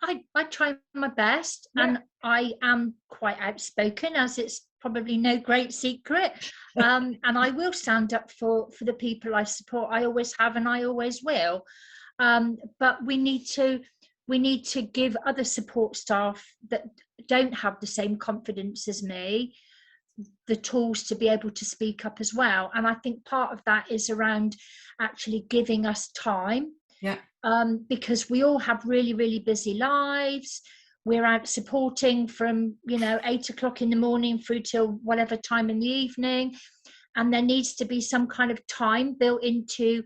I try my best, and I am quite outspoken, as it's probably no great secret, and I will stand up for the people I support. I always have, and I always will. But we need to give other support staff that don't have the same confidence as me the tools to be able to speak up as well. And I think part of that is around actually giving us time. Because we all have really, really busy lives. We're out supporting from, you know, 8 o'clock in the morning through till whatever time in the evening. And there needs to be some kind of time built into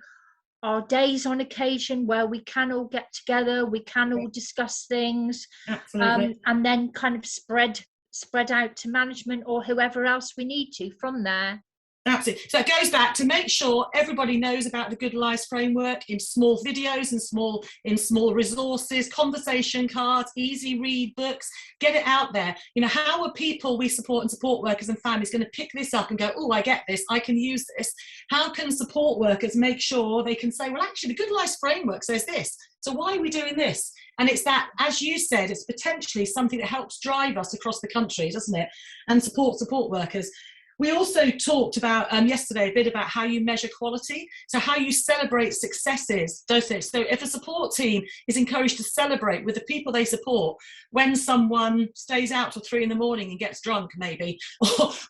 our days on occasion where we can all get together, we can all discuss things, and then kind of spread out to management or whoever else we need to from there. Absolutely. So it goes back to make sure everybody knows about the Good Lives framework in small videos and small resources, conversation cards, easy read books. Get it out there. You know, how are people we support and support workers and families going to pick this up and go, oh, I get this, I can use this? How can support workers make sure they can say, well, actually, the Good Lives framework says this, so why are we doing this? And it's that, as you said, it's potentially something that helps drive us across the country, doesn't it? And support workers. We also talked about yesterday a bit about how you measure quality, so how you celebrate successes, don't it? So if a support team is encouraged to celebrate with the people they support when someone stays out till 3 a.m. and gets drunk maybe,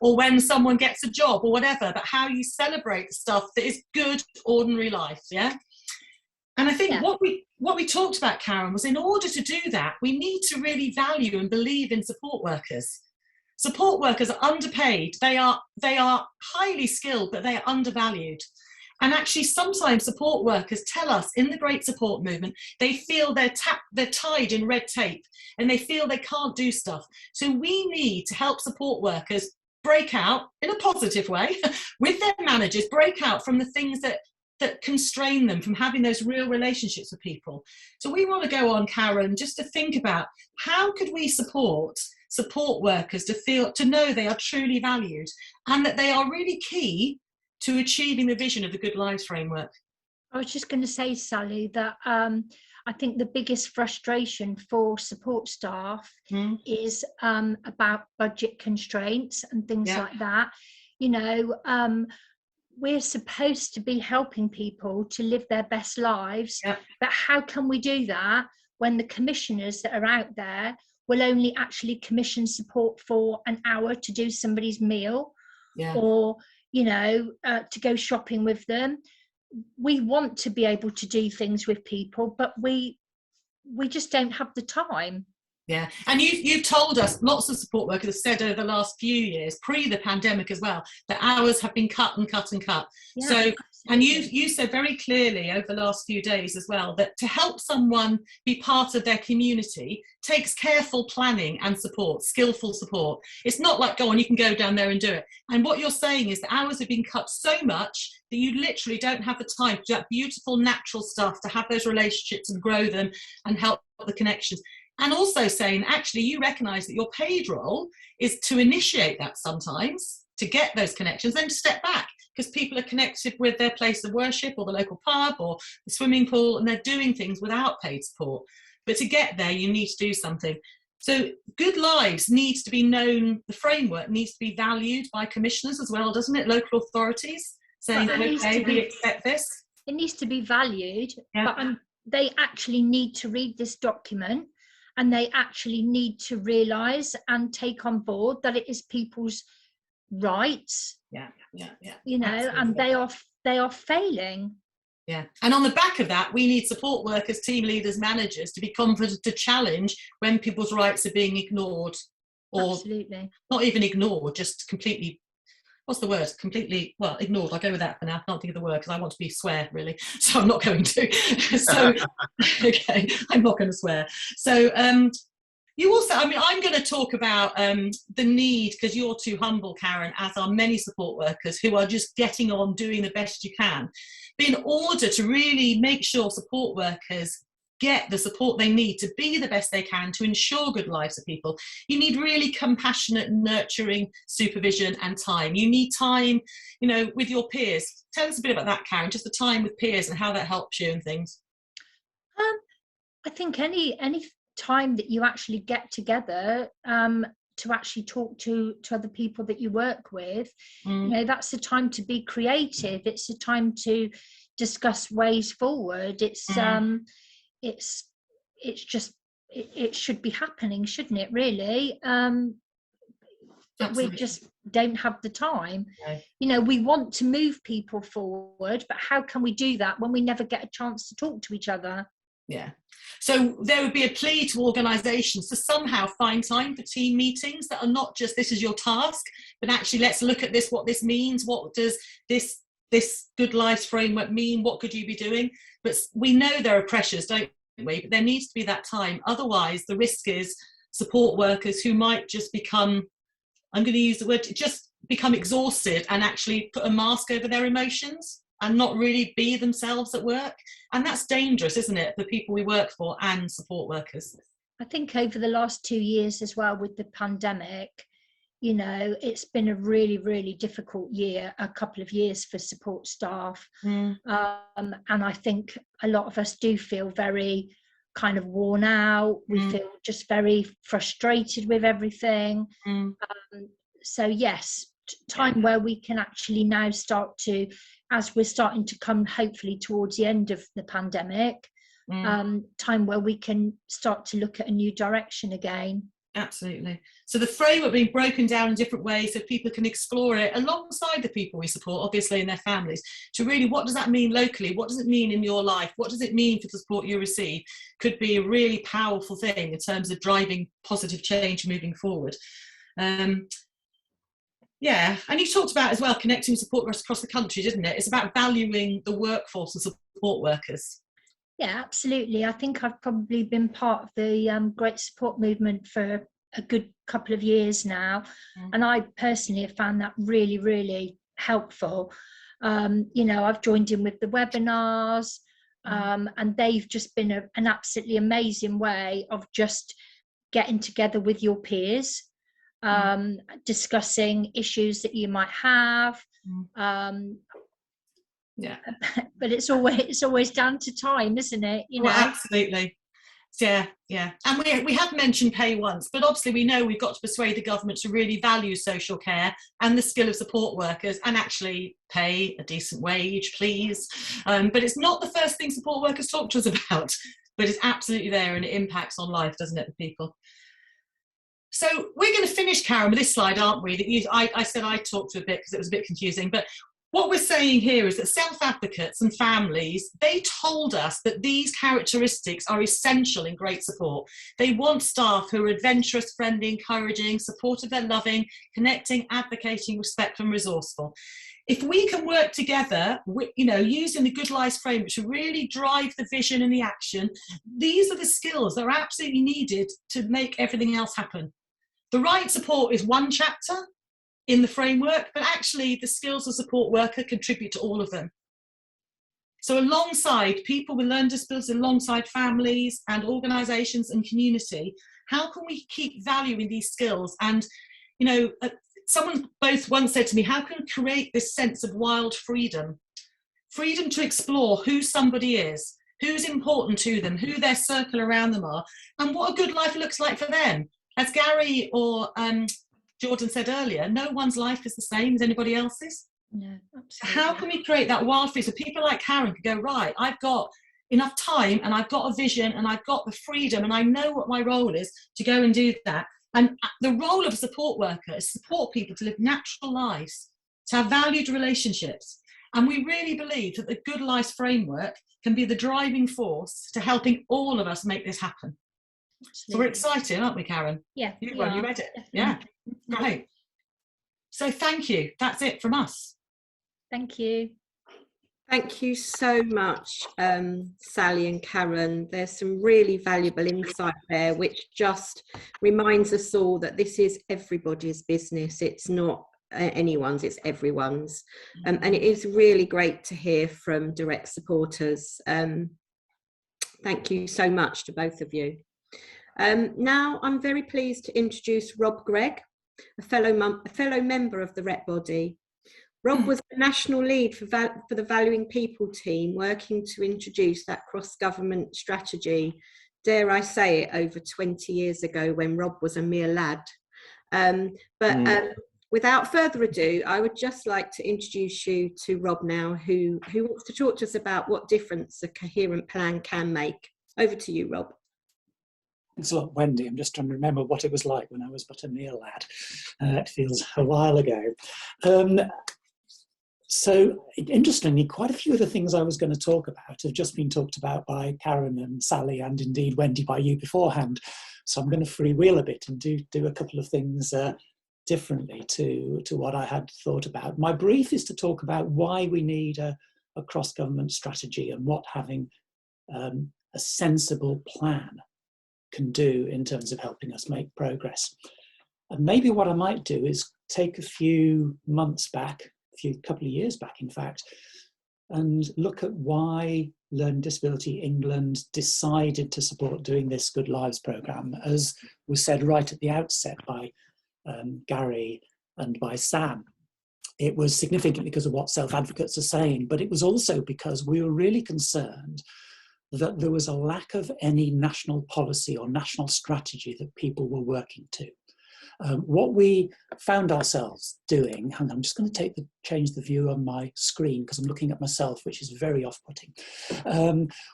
or when someone gets a job or whatever, but how you celebrate the stuff that is good, ordinary life, yeah? And I think what we talked about, Karen, was in order to do that, we need to really value and believe in support workers. Support workers are underpaid. They are highly skilled, but they are undervalued. And actually, sometimes support workers tell us in the Great Support Movement, they feel they're tied in red tape and they feel they can't do stuff. So we need to help support workers break out in a positive way with their managers, break out from the things that constrain them from having those real relationships with people. So we want to go on, Karen, just to think about how could we support workers to know they are truly valued and that they are really key to achieving the vision of the Good Lives framework. I was just going to say, Sally, that I think the biggest frustration for support staff is about budget constraints and things like that. You know, we're supposed to be helping people to live their best lives, but how can we do that when the commissioners that are out there will only actually commission support for an hour to do somebody's meal or, you know, to go shopping with them? We want to be able to do things with people, but we just don't have the time. Yeah, and you've told us, lots of support workers have said over the last few years, pre the pandemic as well, that hours have been cut and cut and cut. Yeah, so, absolutely. And you said very clearly over the last few days as well, that to help someone be part of their community takes careful planning and support, skillful support. It's not like, go on, you can go down there and do it. And what you're saying is the hours have been cut so much that you literally don't have the time to do that beautiful natural stuff, to have those relationships and grow them and help the connections. And also saying, actually, you recognise that your paid role is to initiate that sometimes, to get those connections, then to step back, because people are connected with their place of worship or the local pub or the swimming pool, and they're doing things without paid support. But to get there, you need to do something. So Good Lives needs to be known, the framework needs to be valued by commissioners as well, doesn't it? Local authorities saying, okay, we expect this. It needs to be valued, but they actually need to read this document. And they actually need to realise and take on board that it is people's rights. You know, absolutely. And they are failing. Yeah, and on the back of that, we need support workers, team leaders, managers to be confident to challenge when people's rights are being ignored, or not even ignored, just completely. What's the word? Completely, well, ignored. I'll go with that for now. I can't think of the word because I want to be swear, really. So I'm not going to. So, okay, I'm not going to swear. So you also, I mean, I'm going to talk about the need, because you're too humble, Karen, as are many support workers who are just getting on, doing the best you can. But in order to really make sure support workers get the support they need to be the best they can to ensure good lives of people, you need really compassionate, nurturing supervision and time. You need time, you know, with your peers. Tell us a bit about that, Karen, just the time with peers and how that helps you and things. I think any time that you actually get together to actually talk to other people that you work with, you know, that's the time to be creative. It's the time to discuss ways forward. It should be happening, shouldn't it, really? But we just don't have the time. You know, we want to move people forward, but how can we do that when we never get a chance to talk to each other? Yeah. So there would be a plea to organisations to somehow find time for team meetings that are not just, this is your task, but actually let's look at this, what this means, what does this Good Lives framework mean, what could you be doing? But we know there are pressures, don't we? But there needs to be that time. Otherwise, the risk is support workers who might just become, I'm going to use the word, just become exhausted and actually put a mask over their emotions and not really be themselves at work. And that's dangerous, isn't it, for people we work for and support workers? I think over the last 2 years as well with the pandemic, you know, it's been a really, really difficult year, a couple of years for support staff. And I think a lot of us do feel very kind of worn out. We feel just very frustrated with everything. So yes, time where we can actually now start to, as we're starting to come hopefully towards the end of the pandemic, time where we can start to look at a new direction again. Absolutely. So the framework being broken down in different ways so people can explore it alongside the people we support, obviously, and their families, to really, what does that mean locally? What does it mean in your life? What does it mean for the support you receive? Could be a really powerful thing in terms of driving positive change moving forward. Yeah, and you talked about as well connecting with support workers across the country, didn't it? It's about valuing the workforce and support workers. Yeah, absolutely. I think I've probably been part of the Great Support Movement for a good couple of years now. And I personally have found that really, really helpful. You know, I've joined in with the webinars and they've just been an absolutely amazing way of just getting together with your peers, discussing issues that you might have. Yeah, but it's always down to time, isn't it? You know, well, absolutely. Yeah, yeah. And we have mentioned pay once, but obviously we know we've got to persuade the government to really value social care and the skill of support workers and actually pay a decent wage, please. But it's not the first thing support workers talk to us about, but it's absolutely there and it impacts on life, doesn't it, for people? So we're going to finish, Karen, with this slide, aren't we? That I said I'd talk to a bit because it was a bit confusing, but what we're saying here is that self-advocates and families, they told us that these characteristics are essential in great support. They want staff who are adventurous, friendly, encouraging, supportive, and loving, connecting, advocating, respectful and resourceful. If we can work together, you know, using the Good Lives framework to really drive the vision and the action, these are the skills that are absolutely needed to make everything else happen. The right support is one chapter in the framework, but actually the skills of support worker contribute to all of them. So alongside people with learning disabilities, alongside families and organisations and community, how can we keep valuing these skills? And, you know, someone both once said to me, how can we create this sense of wild freedom? Freedom to explore who somebody is, who's important to them, who their circle around them are, and what a good life looks like for them. As Gary or Jordan said earlier, no one's life is the same as anybody else's. No, absolutely. How can we create that wild freedom so people like Karen can go, right, I've got enough time and I've got a vision and I've got the freedom and I know what my role is to go and do that. And the role of a support worker is to support people to live natural lives, to have valued relationships. And we really believe that the Good Lives framework can be the driving force to helping all of us make this happen. Absolutely. So we're excited, aren't we, Karen? Yeah. You read it? Definitely. Yeah. Great. So thank you. That's it from us. Thank you. Thank you so much, Sally and Karen. There's some really valuable insight there, which just reminds us all that this is everybody's business. It's not anyone's, it's everyone's. And it is really great to hear from direct supporters. Thank you so much to both of you. Now I'm very pleased to introduce Rob Gregg, a fellow member of the Rep Body. Rob was the national lead for the Valuing People team, working to introduce that cross-government strategy, dare I say it, over 20 years ago when Rob was a mere lad. Without further ado, I would just like to introduce you to Rob now, who wants to talk to us about what difference a coherent plan can make. Over to you, Rob. Thanks a lot, Wendy. I'm just trying to remember what it was like when I was but a mere lad. It feels a while ago. So interestingly, quite a few of the things I was going to talk about have just been talked about by Karen and Sally, and indeed Wendy by you beforehand. So I'm going to freewheel a bit and do a couple of things differently to what I had thought about. My brief is to talk about why we need a cross-government strategy and what having a sensible plan can do in terms of helping us make progress. And maybe what I might do is take a few months back, couple of years back, in fact, and look at why Learning Disability England decided to support doing this Good Lives programme, as was said right at the outset by Gary and by Sam. It was significant because of what self-advocates are saying, but it was also because we were really concerned that there was a lack of any national policy or national strategy that people were working to. What we found ourselves doing, and I'm just going to change the view on my screen because I'm looking at myself, which is very off-putting.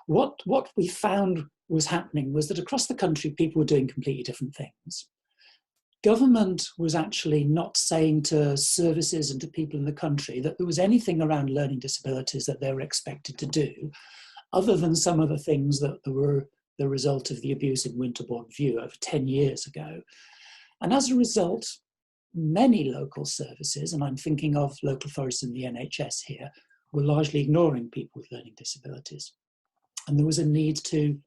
What we found was happening was that across the country, people were doing completely different things. Government was actually not saying to services and to people in the country that there was anything around learning disabilities that they were expected to do, other than some of the things that were the result of the abuse in Winterbourne View over 10 years ago. And as a result, many local services, and I'm thinking of local authorities in the NHS here, were largely ignoring people with learning disabilities. And there was a need to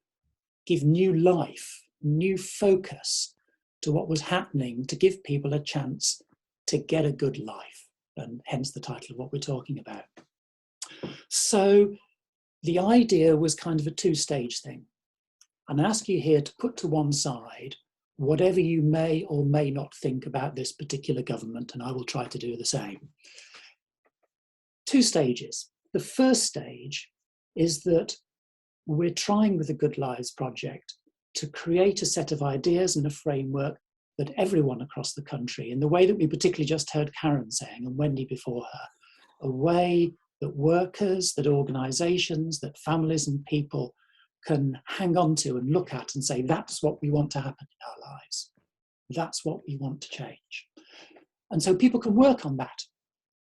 give new life, new focus to what was happening, to give people a chance to get a good life, and hence the title of what we're talking about. So the idea was kind of a two-stage thing. And I ask you here to put to one side whatever you may or may not think about this particular government, and I will try to do the same. Two stages. The first stage is that we're trying with the Good Lives project to create a set of ideas and a framework that everyone across the country, in the way that we particularly just heard Karen saying, and Wendy before her, a way that workers, that organisations, that families and people can hang on to and look at and say, that's what we want to happen in our lives. That's what we want to change. And so people can work on that,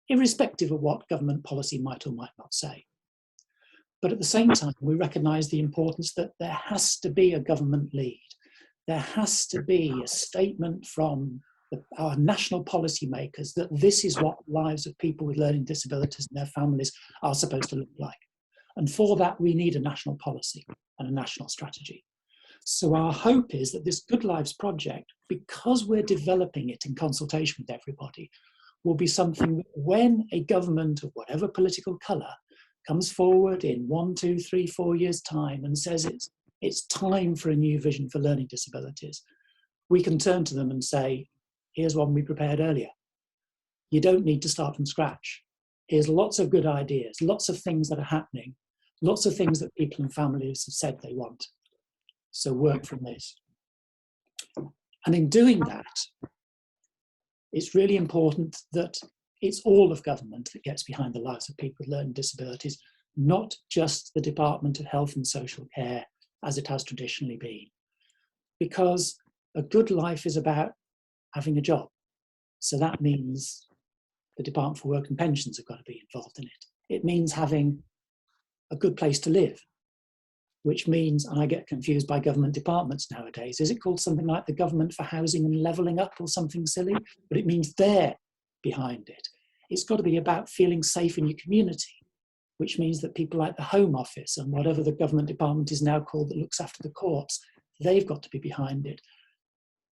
irrespective of what government policy might or might not say. But at the same time, we recognise the importance that there has to be a government lead. There has to be a statement from our national policymakers that this is what lives of people with learning disabilities and their families are supposed to look like. And for that, we need a national policy and a national strategy. So our hope is that this Good Lives project, because we're developing it in consultation with everybody, will be something that when a government of whatever political colour comes forward in 1, 2, 3, 4 years' time and says it's time for a new vision for learning disabilities, we can turn to them and say, here's one we prepared earlier. You don't need to start from scratch. Here's lots of good ideas, lots of things that are happening, lots of things that people and families have said they want. So work from this. And in doing that, it's really important that it's all of government that gets behind the lives of people with learning disabilities, not just the Department of Health and Social Care as it has traditionally been. Because a good life is about having a job. So that means the Department for Work and Pensions have got to be involved in it. It means having a good place to live, which means, and I get confused by government departments nowadays, is it called something like the Government for Housing and Levelling Up or something silly? But it means they're behind it. It's got to be about feeling safe in your community, which means that people like the Home Office and whatever the government department is now called that looks after the courts, they've got to be behind it.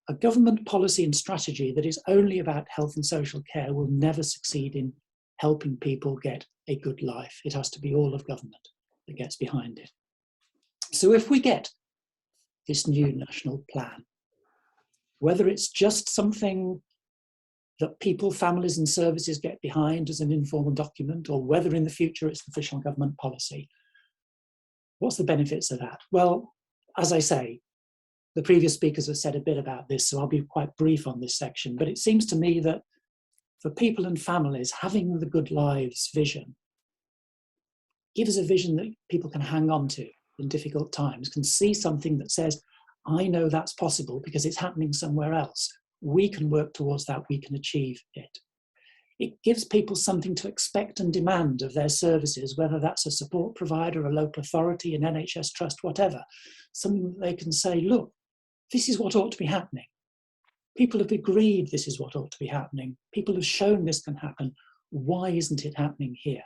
A government policy and strategy that is only about health and social care will never succeed in helping people get a good life. It has to be all of government that gets behind it. So if we get this new national plan, whether it's just something that people, families and services get behind as an informal document, or whether in the future it's official government policy, what's the benefits of that? Well, as I say, the previous speakers have said a bit about this, so I'll be quite brief on this section, but it seems to me that for people and families, having the Good Lives vision gives a vision that people can hang on to in difficult times, can see something that says, I know that's possible because it's happening somewhere else. We can work towards that, we can achieve it. It gives people something to expect and demand of their services, whether that's a support provider, a local authority, an NHS trust, whatever. Something that they can say, look, this is what ought to be happening. People have agreed this is what ought to be happening. People have shown this can happen. Why isn't it happening here?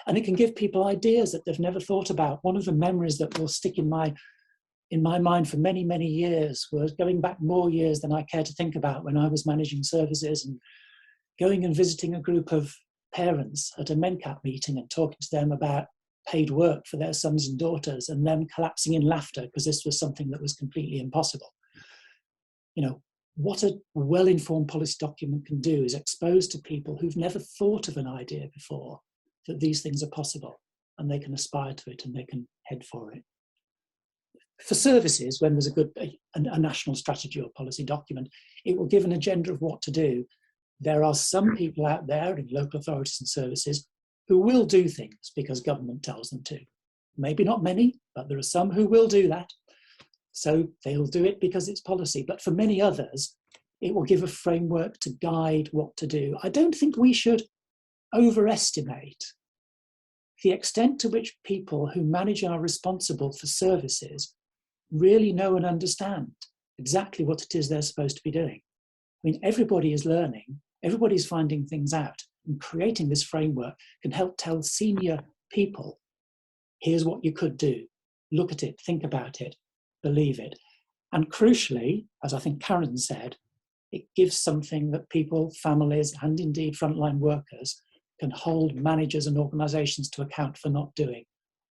And it can give people ideas that they've never thought about. One of the memories that will stick in my in my mind for many, many years, was going back more years than I care to think about, when I was managing services and going and visiting a group of parents at a MenCap meeting and talking to them about paid work for their sons and daughters, and them collapsing in laughter because this was something that was completely impossible. You know, what a well-informed policy document can do is expose to people who've never thought of an idea before that these things are possible, and they can aspire to it and they can head for it. For services, when there's a national strategy or policy document, it will give an agenda of what to do. There are some people out there in local authorities and services who will do things because government tells them to. Maybe not many, but there are some who will do that. So they'll do it because it's policy. But for many others, it will give a framework to guide what to do. I don't think we should overestimate the extent to which people who manage and are responsible for services really know and understand exactly what it is they're supposed to be doing. I mean, everybody is learning, everybody's finding things out, and creating this framework can help tell senior people, here's what you could do, look at it, think about it, believe it. And crucially, as I think Karen said, it gives something that people, families, and indeed frontline workers can hold managers and organisations to account for not doing.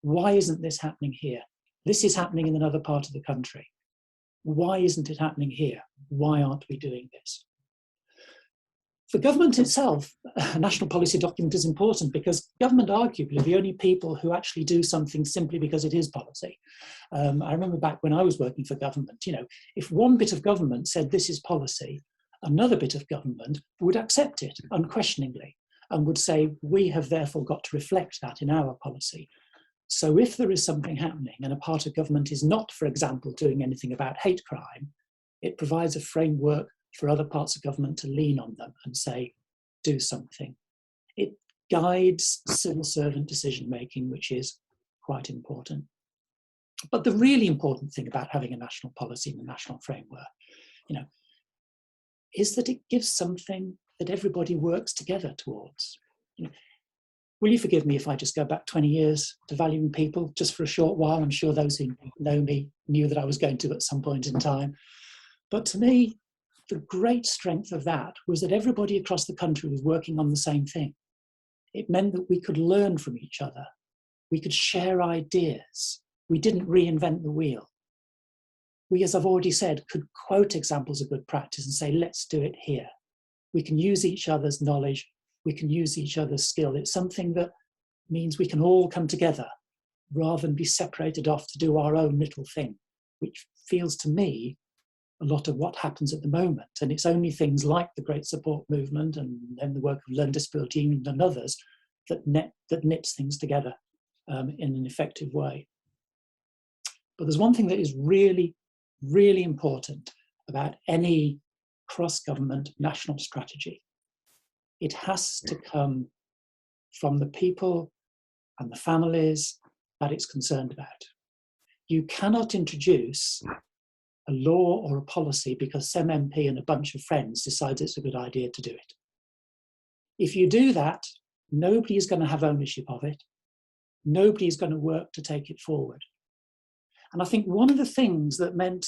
Why isn't this happening here? This is happening in another part of the country. Why isn't it happening here? Why aren't we doing this? For government itself, a national policy document is important because government arguably are the only people who actually do something simply because it is policy. I remember back when I was working for government, you know, if one bit of government said this is policy, another bit of government would accept it unquestioningly and would say, we have therefore got to reflect that in our policy. So if there is something happening and a part of government is not, for example, doing anything about hate crime, it provides a framework for other parts of government to lean on them and say, do something. It guides civil servant decision making, which is quite important. But the really important thing about having a national policy and a national framework, you know, is that it gives something that everybody works together towards. You know, will you forgive me if I just go back 20 years to valuing people just for a short while? I'm sure those who know me knew that I was going to at some point in time. But to me, the great strength of that was that everybody across the country was working on the same thing. It meant that we could learn from each other. We could share ideas. We didn't reinvent the wheel. We, as I've already said, could quote examples of good practice and say, let's do it here. We can use each other's knowledge. We can use each other's skill. It's something that means we can all come together rather than be separated off to do our own little thing, which feels to me a lot of what happens at the moment. And it's only things like the Great Support Movement and then the work of Learning Disability Union and others that knits things together in an effective way. But there's one thing that is really, really important about any cross-government national strategy. It has to come from the people and the families that it's concerned about. You cannot introduce a law or a policy because some MP and a bunch of friends decides it's a good idea to do it. If you do that, nobody is going to have ownership of it. Nobody is going to work to take it forward. And I think one of the things that meant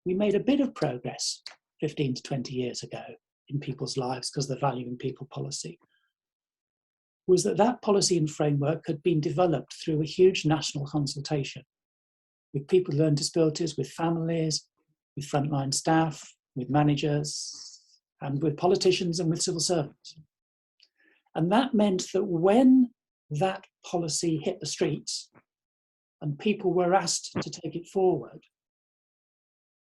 we made a bit of progress 15 to 20 years ago in people's lives because of the value in people policy was that that policy and framework had been developed through a huge national consultation with people with learning disabilities, with families, with frontline staff, with managers, and with politicians and with civil servants. And that meant that when that policy hit the streets and people were asked to take it forward,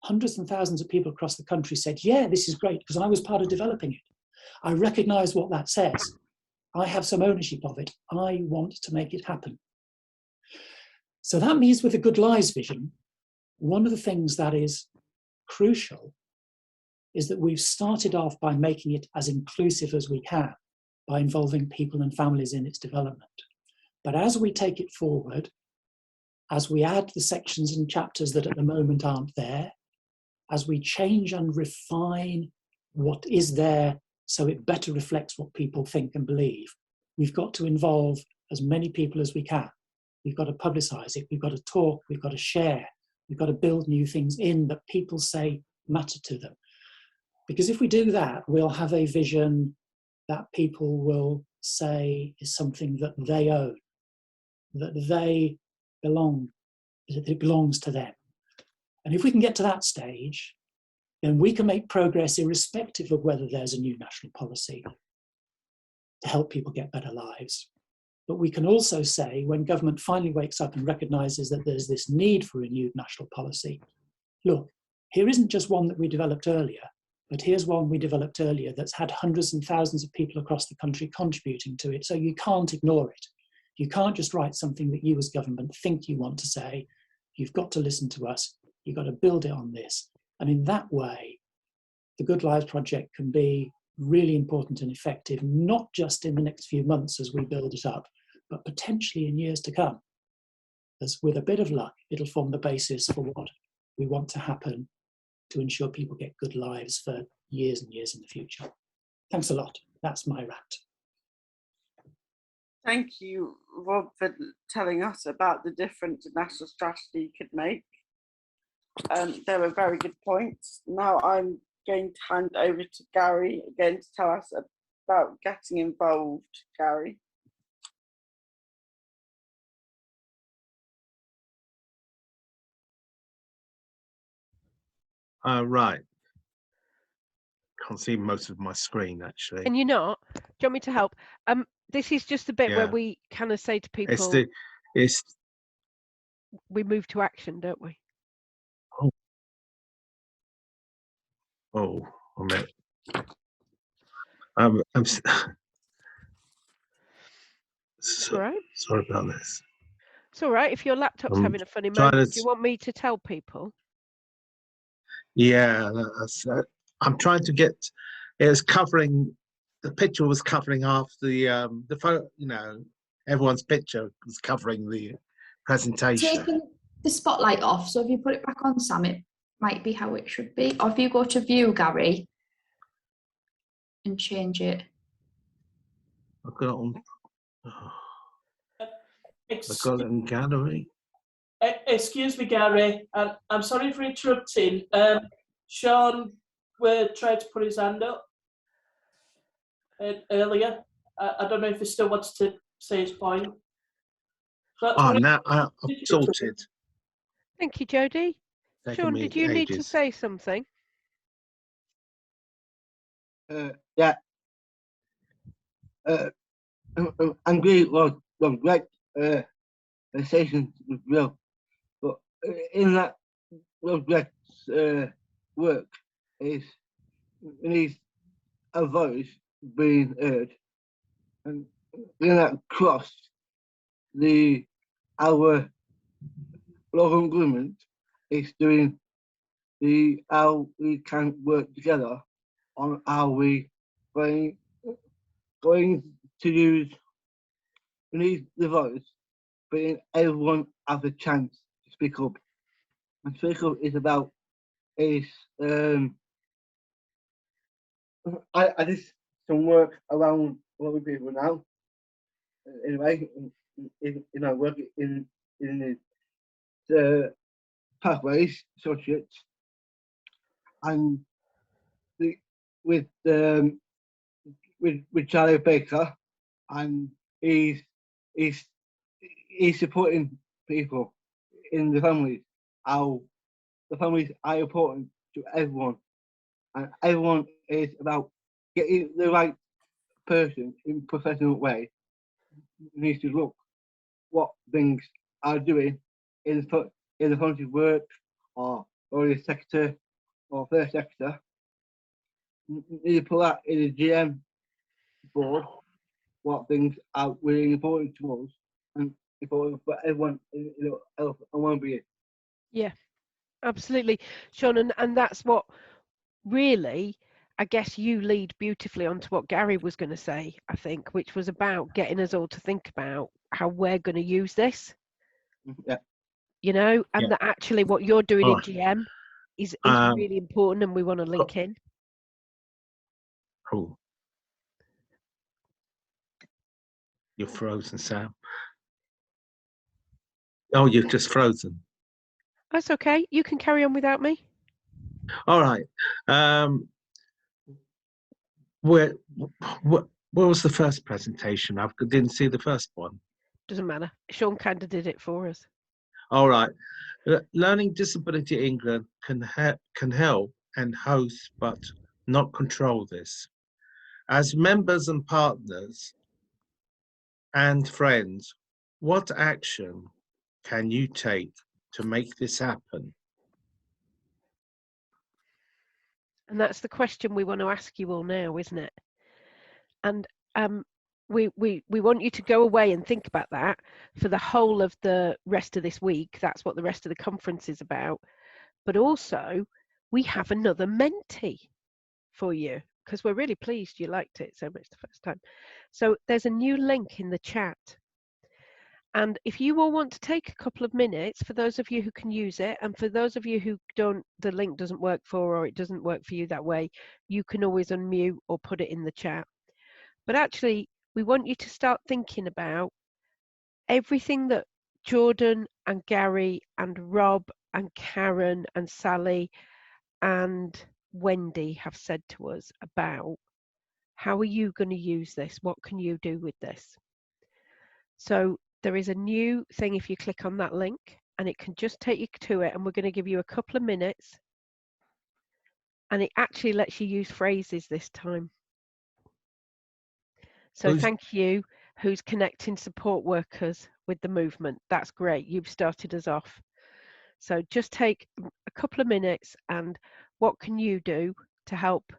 hundreds and thousands of people across the country said, yeah, this is great because I was part of developing it. I recognise what that says. I have some ownership of it. I want to make it happen. So that means with a Good Lives vision, one of the things that is crucial is that we've started off by making it as inclusive as we can, by involving people and families in its development. But as we take it forward, as we add the sections and chapters that at the moment aren't there, as we change and refine what is there so it better reflects what people think and believe, we've got to involve as many people as we can. We've got to publicise it, we've got to talk, we've got to share, We've got to build new things in that people say matter to them. Because if we do that, we'll have a vision that people will say is something that they own, that they belong, that it belongs to them. And if we can get to that stage, then we can make progress irrespective of whether there's a new national policy to help people get better lives. But we can also say, when government finally wakes up and recognises that there's this need for a new national policy, look, here isn't just one that we developed earlier, but here's one we developed earlier that's had hundreds and thousands of people across the country contributing to it, so you can't ignore it. You can't just write something that you as government think you want to say. You've got to listen to us. You've got to build it on this. And in that way, the Good Lives Project can be really important and effective, not just in the next few months as we build it up, but potentially in years to come. As with a bit of luck, it'll form the basis for what we want to happen to ensure people get good lives for years and years in the future. Thanks a lot. That's my rant. Thank you, Rob, for telling us about the difference a national strategy could make. They were very good points. Now I'm going to hand over to Gary again to tell us about getting involved. Gary. Right. Can't see most of my screen actually. And you're not? Do you want me to help? This is just the bit where we kind of say to people, we move to action, don't we? Oh, a minute. I'm right. Sorry about this. It's all right. If your laptop's having a funny moment, do you want me to tell people? Yeah, I'm trying to get. It was covering. The picture was covering half the photo. You know, everyone's picture was covering the presentation. Taking the spotlight off. So if you put it back on, Sam, it might be how it should be. Or if you go to view, Gary, and change it. I've got it on. I've got it in gallery. Excuse me, Gary. I'm sorry for interrupting. Sean tried to put his hand up earlier. I don't know if he still wants to say his point. Now I've sorted. Thank you, Jodie. Sean, did you need to say something? Yeah. I'm great. Well, great. The station was real, but in that Greg's work is we need a voice being heard, and in that across our local government is doing how we can work together on how we going to use. We need the voice, but everyone has a chance to speak up. And speak up is about I did some work around what we people now. Anyway, in our work in the pathways associates, and with Charlie Baker, and he's supporting people in the families. How the families are important to everyone, and everyone is about getting the right person in a professional way. Needs to look what things are doing in the country work or the sector or first sector. You need to put that in the GM board. What things are really important to us and important for everyone else and well-being. Yeah, absolutely, Sean, and that's what really, I guess, you lead beautifully onto what Gary was going to say, I think, which was about getting us all to think about how we're going to use this. Yeah. You know, and that actually what you're doing in GM is really important, and we want to link in. Oh, you're frozen, Sam. Oh, you've just frozen. That's okay. You can carry on without me. All right. Where was the first presentation? I didn't see the first one. Doesn't matter. Sean kind of did it for us. All right. Learning Disability England can help and host, but not control this. As members and partners and friends, what action can you take to make this happen? And that's the question we want to ask you all now, isn't it? And we want you to go away and think about that for the whole of the rest of this week. That's what the rest of the conference is about. But also, we have another mentee for you because we're really pleased you liked it so much the first time. So there's a new link in the chat. And if you all want to take a couple of minutes, for those of you who can use it, and for those of you who don't, the link doesn't work for, or it doesn't work for you that way, you can always unmute or put it in the chat. But actually, we want you to start thinking about everything that Jordan and Gary and Rob and Karen and Sally and Wendy have said to us about how are you going to use this? What can you do with this? So there is a new thing if you click on that link, and it can just take you to it, and we're going to give you a couple of minutes, and it actually lets you use phrases this time. So thank you, who's connecting support workers with the movement. That's great. You've started us off. So just take a couple of minutes, and what can you do to help?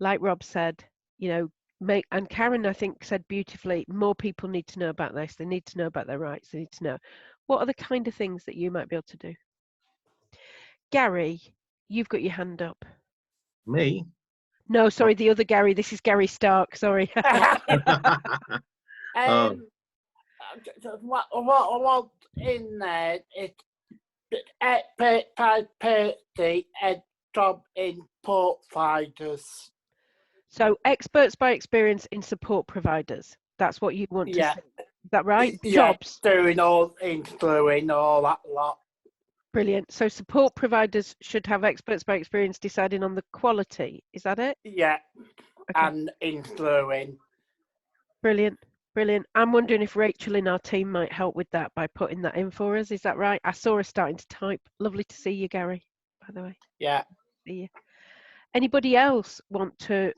Like Rob said, you know, and Karen, I think, said beautifully, more people need to know about this. They need to know about their rights. They need to know. What are the kind of things that you might be able to do? Gary, you've got your hand up. Me? No, sorry, the other Gary. This is Gary Stark, sorry. What I want in there is expert by and job in port finders. So experts by experience in support providers. That's what you want to see. Is that right? Yeah, Jobs. doing all that lot. Brilliant. So support providers should have experts by experience deciding on the quality. Is that it? Yeah, okay. And influencing. Brilliant. Brilliant. I'm wondering if Rachel in our team might help with that by putting that in for us. Is that right? I saw her starting to type. Lovely to see you, Gary, by the way. Yeah. See you. Anybody else want to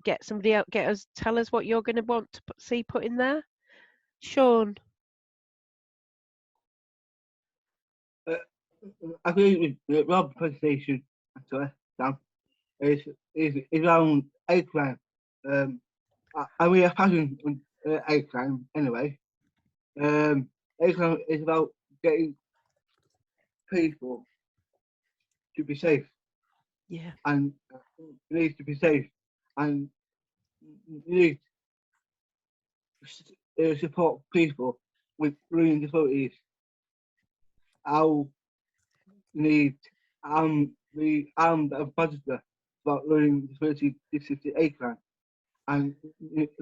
get somebody else, tell us what you're going to want to see put in there? Sean. I agree with Rob's presentation. Sorry, Sam. Is around hate crime. I mean, a passion on hate crime anyway. Hate crime is about getting people to be safe. Yeah. And you need to be safe, and you need to support people with learning disabilities. I'm the ambassador about learning disability hate crime, and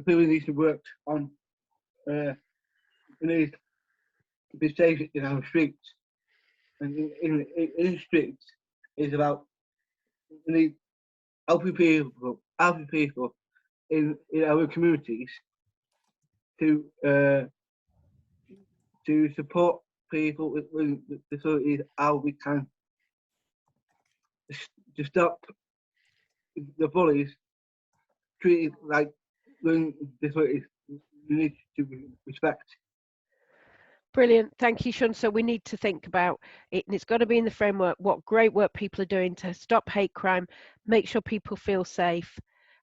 people need to work on need to be safe in our streets, and in the streets is about helping people in our communities to support people with disabilities how we can to stop the bullies treated like disabilities. You need to respect. Brilliant. Thank you, Sean. So we need to think about it, and it's got to be in the framework what great work people are doing to stop hate crime, make sure people feel safe,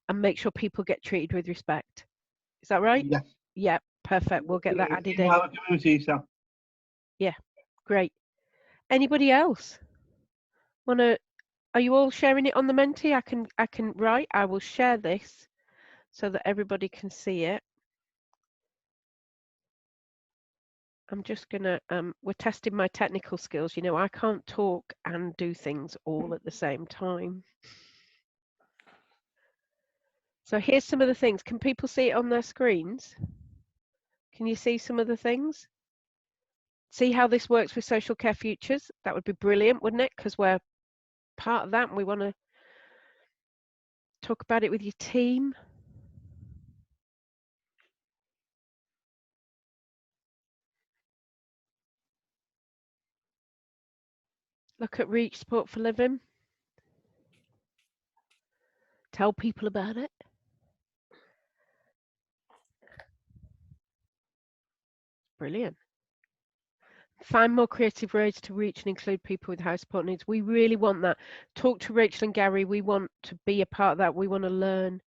and make sure people get treated with respect. Is that right? Yes. Yeah, perfect. We'll get that added in. Our community, so. Yeah, great. Anybody else wanna? Are you all sharing it on the Menti? I can right. I will share this so that everybody can see it. I'm just gonna, we're testing my technical skills. You know, I can't talk and do things all at the same time. So here's some of the things. Can people see it on their screens? Can you see some of the things? see how this works with Social Care Futures? That would be brilliant, wouldn't it? Because we're part of that and we want to talk about it with your team. Look at Reach Support for Living. Tell people about it. Brilliant. Find more creative ways to reach and include people with high support needs. We really want that. Talk to Rachel and Gary. We want to be a part of that. We want to learn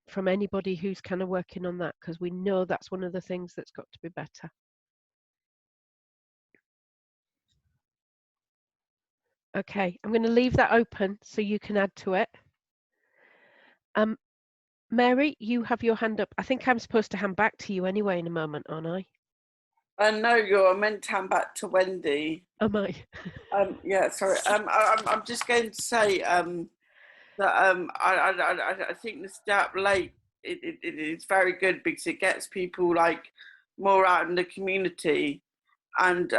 from anybody who's kind of working on that, because we know that's one of the things that's got to be better. Okay, I'm going to leave that open so you can add to it. Mary, you have your hand up. I think I'm supposed to hand back to you anyway in a moment, aren't I? No, you're meant to hand back to Wendy. Am I? Yeah, sorry. I'm just going to say that I think the Stay Up Late it is very good because it gets people like more out in the community, and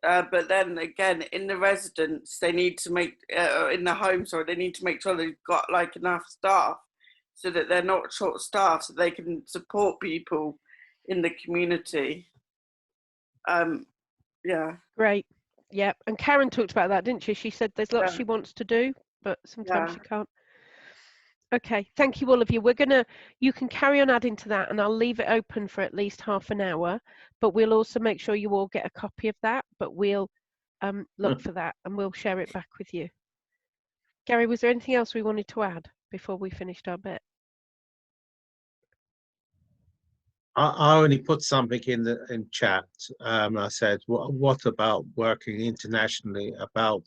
but then again in the residents they need to make in the home, sorry, they need to make sure they've got like enough staff so that they're not short staffed, so they can support people in the community. Yeah. Great. Yeah, and Karen talked about that, didn't she? She said there's lots she wants to do, but sometimes she can't. Okay, thank you all of you. You can carry on adding to that, and I'll leave it open for at least half an hour, but we'll also make sure you all get a copy of that, but we'll look for that and we'll share it back with you. Gary, was there anything else we wanted to add before we finished our bit? I only put something in chat. I said, what about working internationally, about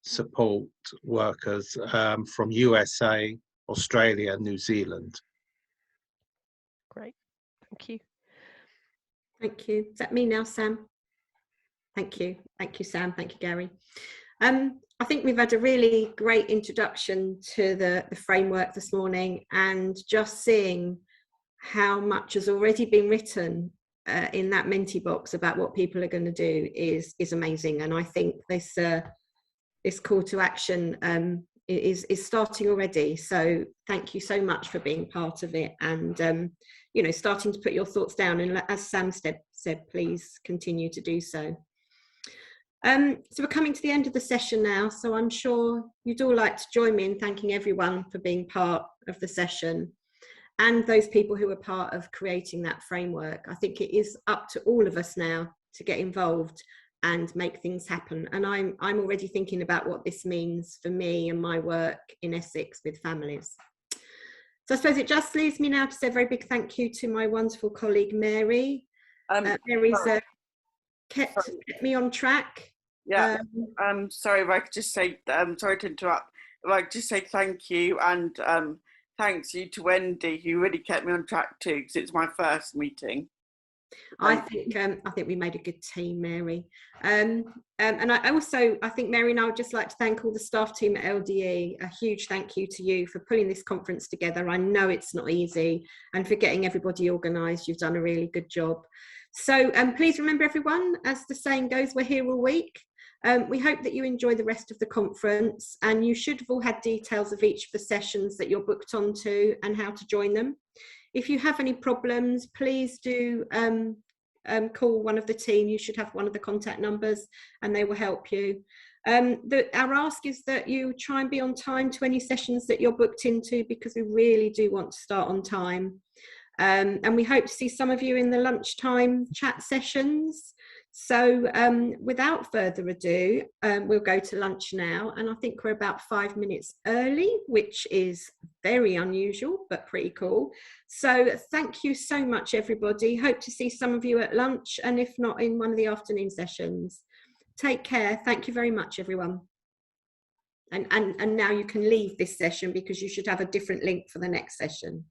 support workers from USA, Australia, New Zealand? Great, thank you. Thank you. Is that me now, Sam? Thank you, Sam. Thank you, Gary. I think we've had a really great introduction to the framework this morning, and just seeing how much has already been written in that Menti box about what people are going to do is amazing. And I think this call to action is starting already. So thank you so much for being part of it, and you know, starting to put your thoughts down. And as Sam said, please continue to do so. So we're coming to the end of the session now. So I'm sure you'd all like to join me in thanking everyone for being part of the session, and those people who are part of creating that framework. I think it is up to all of us now to get involved and make things happen. And I'm already thinking about what this means for me and my work in Essex with families. So I suppose it just leaves me now to say a very big thank you to my wonderful colleague, Mary. Mary's kept me on track. Yeah, sorry if I could just say, sorry to interrupt, if I could just say thank you, and thanks you to Wendy, who really kept me on track too, because it's my first meeting. I think we made a good team, Mary. And I think Mary and I would just like to thank all the staff team at LDE. A huge thank you to you for putting this conference together. I know it's not easy, and for getting everybody organised. You've done a really good job. So please remember, everyone, as the saying goes, we're here all week. We hope that you enjoy the rest of the conference, and you should have all had details of each of the sessions that you're booked onto and how to join them. If you have any problems, please do call one of the team. You should have one of the contact numbers and they will help you. Our ask is that you try and be on time to any sessions that you're booked into, because we really do want to start on time. And we hope to see some of you in the lunchtime chat sessions. So without further ado, we'll go to lunch now, and I think we're about 5 minutes early, which is very unusual but pretty cool. So thank you so much, everybody. Hope to see some of you at lunch, and if not, in one of the afternoon sessions. Take care. Thank you very much, everyone. And now you can leave this session, because you should have a different link for the next session.